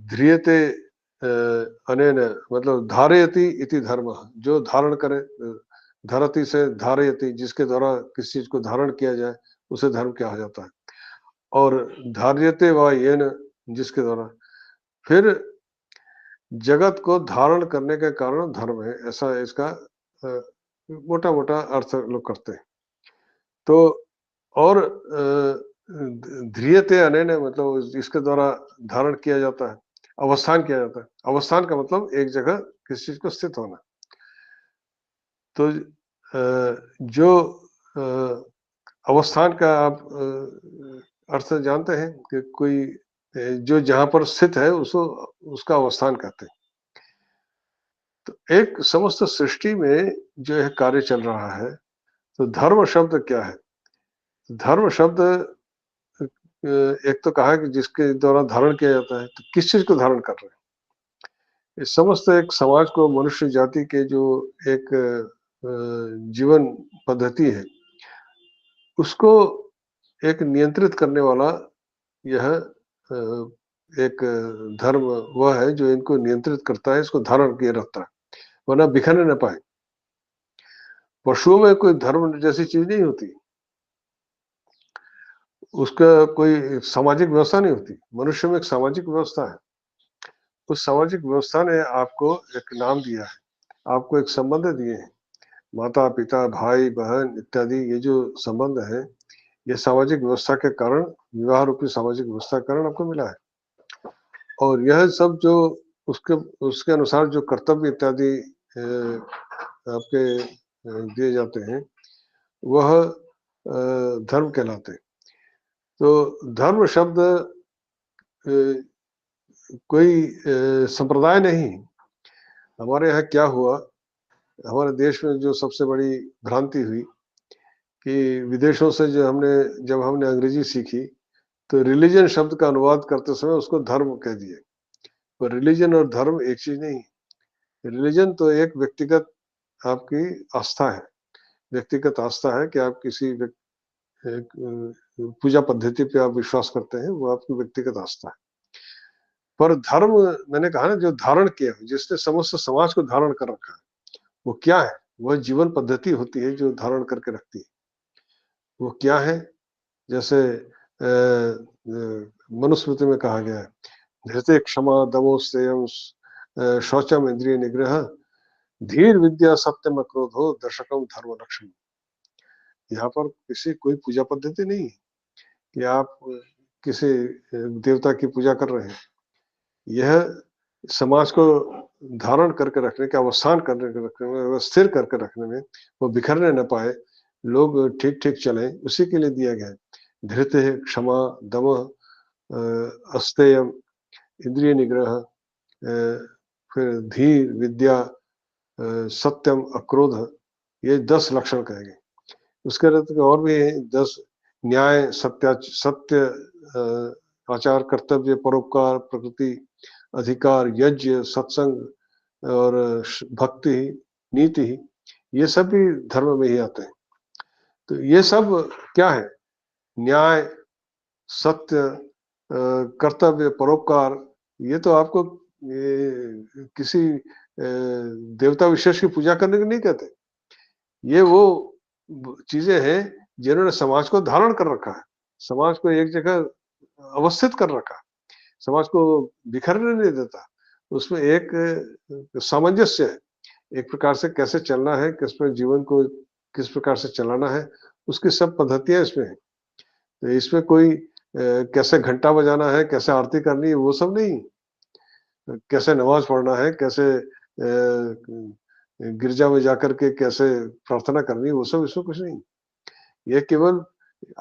ध्रियते अनेन मतलब धारयति इति धर्म, जो धारण करे, धरति से धारयति, जिसके द्वारा किसी चीज को धारण किया जाए उसे धर्म कहा जाता है। और धार्यते व येन, जिसके द्वारा, फिर जगत को धारण करने के कारण धर्म है, ऐसा इसका मोटा मोटा अर्थ लोग करते हैं। तो और ध्रियते अनेन मतलब इसके द्वारा धारण किया जाता है, अवस्थान किया जाता है। अवस्थान का मतलब एक जगह किसी चीज को स्थित होना। तो जो अवस्थान का आप अर्थ जानते हैं कि कोई जो जहां पर स्थित है उसको उसका अवस्थान कहते हैं। तो एक समस्त सृष्टि में जो है कार्य चल रहा है, तो धर्म शब्द क्या है? धर्म शब्द एक तो कहा कि जिसके द्वारा धारण किया जाता है, तो किस चीज को धारण कर रहे हैं? इस समस्त एक समाज को, मनुष्य जाति के जो एक जीवन पद्धति है, उसको एक नियंत्रित करने वाला यह एक धर्म वह है जो इनको नियंत्रित करता है, इसको धारण किए रखता है, वरना बिखरने न पाए। पशुओं में कोई धर्म जैसी चीज नहीं होती, उसका कोई सामाजिक व्यवस्था नहीं होती। मनुष्य में एक सामाजिक व्यवस्था है। उस सामाजिक व्यवस्था ने आपको एक नाम दिया है, आपको एक संबंध दिए हैं, माता पिता भाई बहन इत्यादि। ये जो संबंध है, ये सामाजिक व्यवस्था के कारण, विवाह रूपी सामाजिक व्यवस्था के कारण आपको मिला है। और यह सब जो उसके उसके अनुसार जो कर्तव्य इत्यादि आपके दिए जाते हैं, वह धर्म कहलाते हैं। तो धर्म शब्द कोई संप्रदाय नहीं। हमारे यहाँ क्या हुआ, हमारे देश में जो सबसे बड़ी भ्रांति हुई कि विदेशों से जब हमने अंग्रेजी सीखी, तो रिलीजन शब्द का अनुवाद करते समय उसको धर्म कह दिए। पर रिलीजन और धर्म एक चीज नहीं। रिलीजन तो एक व्यक्तिगत आपकी आस्था है, व्यक्तिगत आस्था है कि आप किसी पूजा पद्धति पे आप विश्वास करते हैं, वो आपकी व्यक्तिगत आस्था है। पर धर्म, मैंने कहा ना, जो धारण किया, जिसने समस्त समाज को धारण कर रखा है, वो क्या है? वह जीवन पद्धति होती है जो धारण करके रखती है। वो क्या है? जैसे मनुस्मृति में कहा गया है, धृते क्षमा दमो स्तेयम शौचम इंद्रिय निग्रह धीर विद्या सत्यम अक्रोधो दशकम धर्म लक्ष्मी। यहाँ पर किसी कोई पूजा पद्धति नहीं है कि आप किसी देवता की पूजा कर रहे हैं। यह समाज को धारण करके रखने के, अवस्थान करने के रखने में, स्थिर करके रखने में, वो बिखरने न पाए, लोग ठीक ठीक चले, उसी के लिए दिया गया है। धृत है, क्षमा दम अस्तेयम इंद्रिय निग्रह, फिर धीर विद्या सत्यम अक्रोध, ये 10 लक्षण कहेंगे। उसके रहते और भी 10, न्याय सत्य आचार कर्तव्य परोपकार प्रकृति अधिकार यज्ञ सत्संग और भक्ति नीति, ये सब भी धर्म में ही आते हैं। तो ये सब क्या है? न्याय सत्य कर्तव्य परोपकार, ये तो आपको किसी देवता विशेष की पूजा करने को नहीं कहते। ये वो चीजें हैं जिन्होंने समाज को धारण कर रखा है, समाज को एक जगह अवस्थित कर रखा है, समाज को बिखरने नहीं देता। उसमें एक सामंजस्य है, एक प्रकार से कैसे चलना है, किस पर जीवन को किस प्रकार से चलाना है, उसकी सब पद्धतियां इसमें है। तो इसमें कोई कैसे घंटा बजाना है, कैसे आरती करनी है, वो सब नहीं। कैसे नमाज पढ़ना है, कैसे गिरजा में जाकर के कैसे प्रार्थना करनी है, वो सब इसमें कुछ नहीं। ये केवल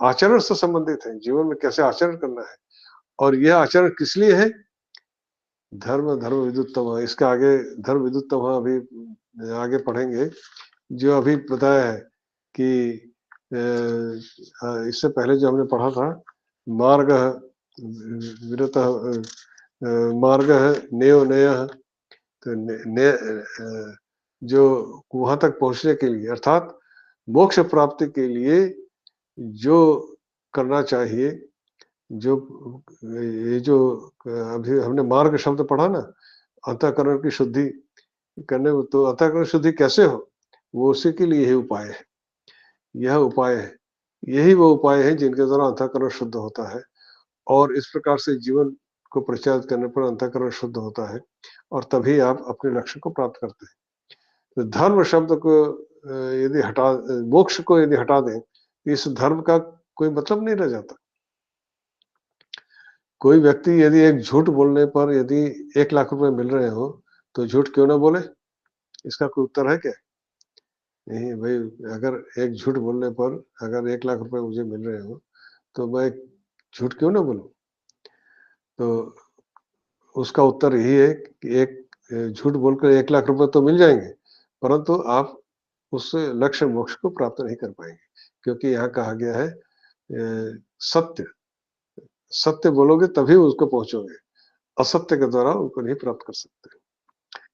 आचरण से संबंधित है, जीवन में कैसे आचरण करना है। और यह आचरण किस लिए है? धर्म विदुत्तम। इसका आगे धर्म विदुत्तम अभी आगे पढ़ेंगे। जो अभी बताया है कि इससे पहले जो हमने पढ़ा था, मार्ग विरत मार्ग नेयो नय, तो जो वहां तक पहुंचने के लिए, अर्थात मोक्ष प्राप्ति के लिए जो करना चाहिए, जो ये जो अभी हमने मार्ग शब्द पढ़ा ना, अंतःकरण की शुद्धि करने, तो अंतःकरण शुद्धि कैसे हो? वो उसी के लिए यही उपाय है। यह उपाय है। यही वो उपाय है जिनके द्वारा अंतःकरण शुद्ध होता है, और इस प्रकार से जीवन को परिचालित करने पर अंतःकरण शुद्ध होता है, और तभी आप अपने लक्ष्य को प्राप्त करते हैं। तो धर्म शब्द को यदि मोक्ष को यदि हटा दें, तो इस धर्म का कोई मतलब नहीं रह जाता। कोई व्यक्ति यदि एक झूठ बोलने पर यदि 1 लाख रुपए मिल रहे हो, तो झूठ क्यों ना बोले? इसका कोई उत्तर है क्या? नहीं भाई, अगर एक झूठ बोलने पर अगर 1 लाख रुपए मुझे मिल रहे हो, तो मैं झूठ क्यों ना बोलूँ? तो उसका उत्तर यही है कि एक झूठ बोलकर 1 लाख रुपए तो मिल जाएँगे, परंतु आप उस लक्ष्य मोक्ष को प्राप्त नहीं कर पाएँगे। क्योंकि यहाँ कहा गया है सत्य, सत्य बोलोगे तभी उसको पहुँचोगे, असत्य के द्वारा उनको नहीं प्राप्त कर सकते।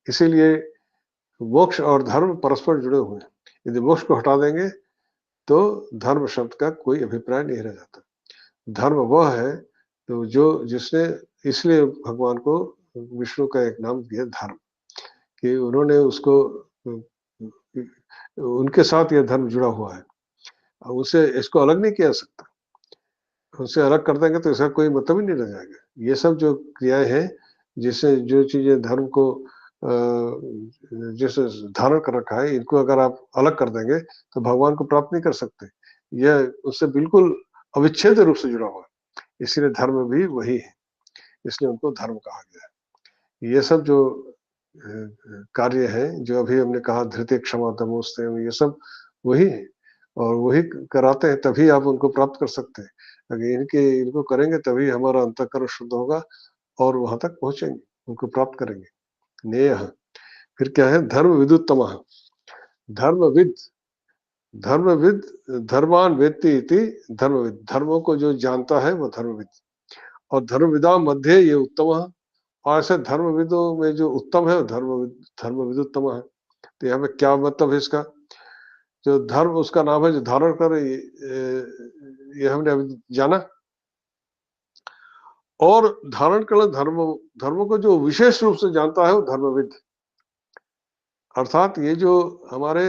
इसीलिए मोक्ष और धर्म परस्पर जुड़े हुए हैं। यदि मोक्ष को हटा देंगे, तो धर्म शब्द का कोई अभिप्राय नहीं रह जाता। धर्म वह है तो जो जिसने, इसलिए भगवान को विष्णु का एक नाम दिया धर्म, कि उन्होंने उसको उनके साथ यह धर्म जुड़ा हुआ है। उसे इसको अलग नहीं किया जा सकता। उसे अलग कर देंगे तो इसका कोई मतलब ही नहीं रह जाएगा। ये सब जो क्रियाएँ हैं, जिससे जो चीज़ें धर्म को जैसे धारण कर रखा है, इनको अगर आप अलग कर देंगे, तो भगवान को प्राप्त नहीं कर सकते। यह उससे बिल्कुल अविच्छेद रूप से जुड़ा हुआ है। इसलिए धर्म भी वही है, इसलिए उनको धर्म कहा गया है। ये सब जो कार्य हैं, जो अभी हमने कहा धृति, क्षमा, दमो, संयम, ये सब वही है, और वही कराते हैं, तभी आप उनको प्राप्त कर सकते हैं। अगर इनको करेंगे तभी हमारा अंतःकरण शुद्ध होगा, और वहाँ तक पहुँचेंगे, उनको प्राप्त करेंगे। नेयः, फिर क्या है? धर्म विदुत्तमः, धर्मविद, धर्मविद, धर्मान् वेत्ति इति धर्मविद, धर्मों को जो जानता है वो धर्मविद, और धर्मविदां मध्ये ये उत्तम है, और ऐसे धर्मविदों में जो उत्तम है वो धर्मविद उत्तम है। तो यहाँ पे क्या मतलब है इसका? जो धर्म उसका नाम है जो धारण कर, ये हमने अभी जाना, और धारण कर धर्मों को जो विशेष रूप से जानता है वो धर्मविद। अर्थात ये जो हमारे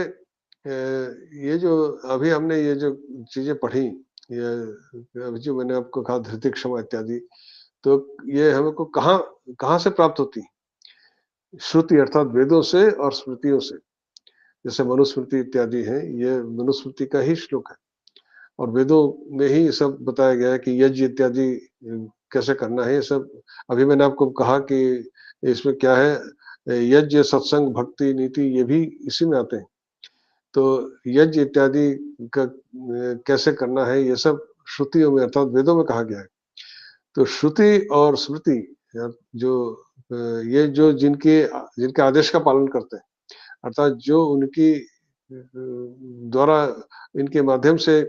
ये जो अभी हमने ये जो चीजें पढ़ी, ये अभी जो मैंने आपको कहा धृति, क्षमा इत्यादि, तो ये हमको कहाँ कहाँ से प्राप्त होती? श्रुति अर्थात वेदों से और स्मृतियों से। जैसे मनुस्मृति इत्यादि है, ये मनुस्मृति का ही श्लोक है, और वेदों में ही सब बताया गया है कि यज्ञ इत्यादि कैसे करना है। ये सब अभी मैंने आपको कहा कि इसमें क्या है, यज्ञ, सत्संग, भक्ति, नीति, ये भी इसी में आते हैं। तो यज्ञ इत्यादि का कैसे करना है, ये सब श्रुतियों में अर्थात वेदों में कहा गया है। तो श्रुति और स्मृति जो ये जो जिनके आदेश का पालन करते हैं, अर्थात जो उनकी द्वारा, इनके माध्यम से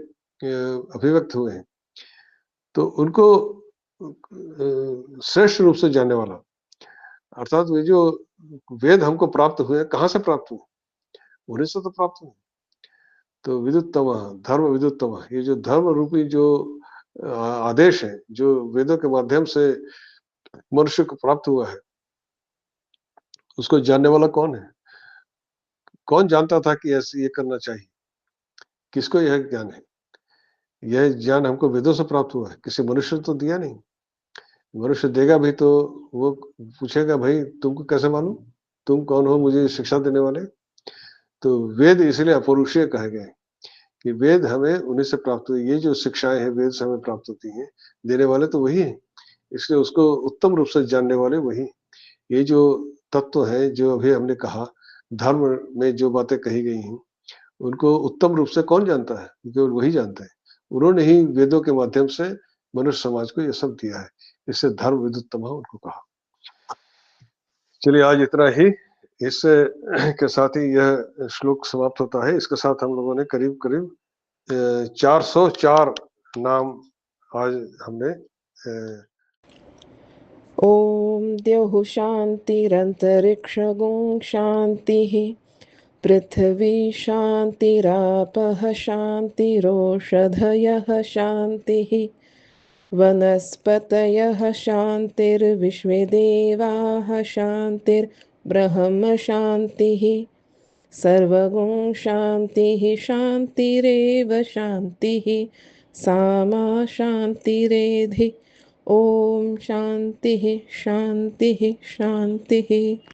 अभिव्यक्त हुए हैं, तो उनको श्रेष्ठ रूप से जानने वाला, अर्थात वे जो वेद हमको प्राप्त हुए, कहाँ से प्राप्त हुए? उन्हीं से तो प्राप्त हुए। तो विदुत्तमः, धर्म विदुत्तमः, ये जो धर्म रूपी जो आदेश है, जो वेदों के माध्यम से मनुष्य को प्राप्त हुआ है, उसको जानने वाला कौन है? कौन जानता था कि ऐसे ये करना चाहिए? किसको यह ज्ञान है? यह ज्ञान हमको वेदों से प्राप्त हुआ है, किसी मनुष्य ने तो दिया नहीं। मनुष्य देगा भी तो वो पूछेगा, भाई तुमको कैसे मालूम? तुम कौन हो मुझे शिक्षा देने वाले? तो वेद इसलिए अपौरुषीय कहे गए हैं, कि वेद हमें उन्हीं से प्राप्त हुई। ये जो शिक्षाएं हैं वेद से हमें प्राप्त होती हैं, देने वाले तो वही हैं, इसलिए उसको उत्तम रूप से जानने वाले वही। ये जो तत्व है, जो अभी हमने कहा, धर्म में जो बातें कही गई हैं, उनको उत्तम रूप से कौन जानता है? केवल वही जानते हैं। उन्होंने ही वेदों के माध्यम से मनुष्य समाज को ये सब दिया है, इससे धर्म विदुत्तम उनको कहा। चलिए आज इतना ही, इस के साथ ही यह श्लोक समाप्त होता है। इसके साथ हम लोगों ने करीब करीब 404 नाम आज हमने ॐ द्यौः शान्तिरन्तरिक्षगुं शान्तिः पृथिवी शान्तिरापः शान्तिरोषधयः शान्तिः वनस्पतयः शान्तिर्विश्वे देवाः शान्तिर्ब्रह्म शान्तिः सर्वगुण शान्तिः शान्तिरेव शान्तिः सामा शान्तिरेधि ॐ शान्तिः शान्तिः शान्तिः।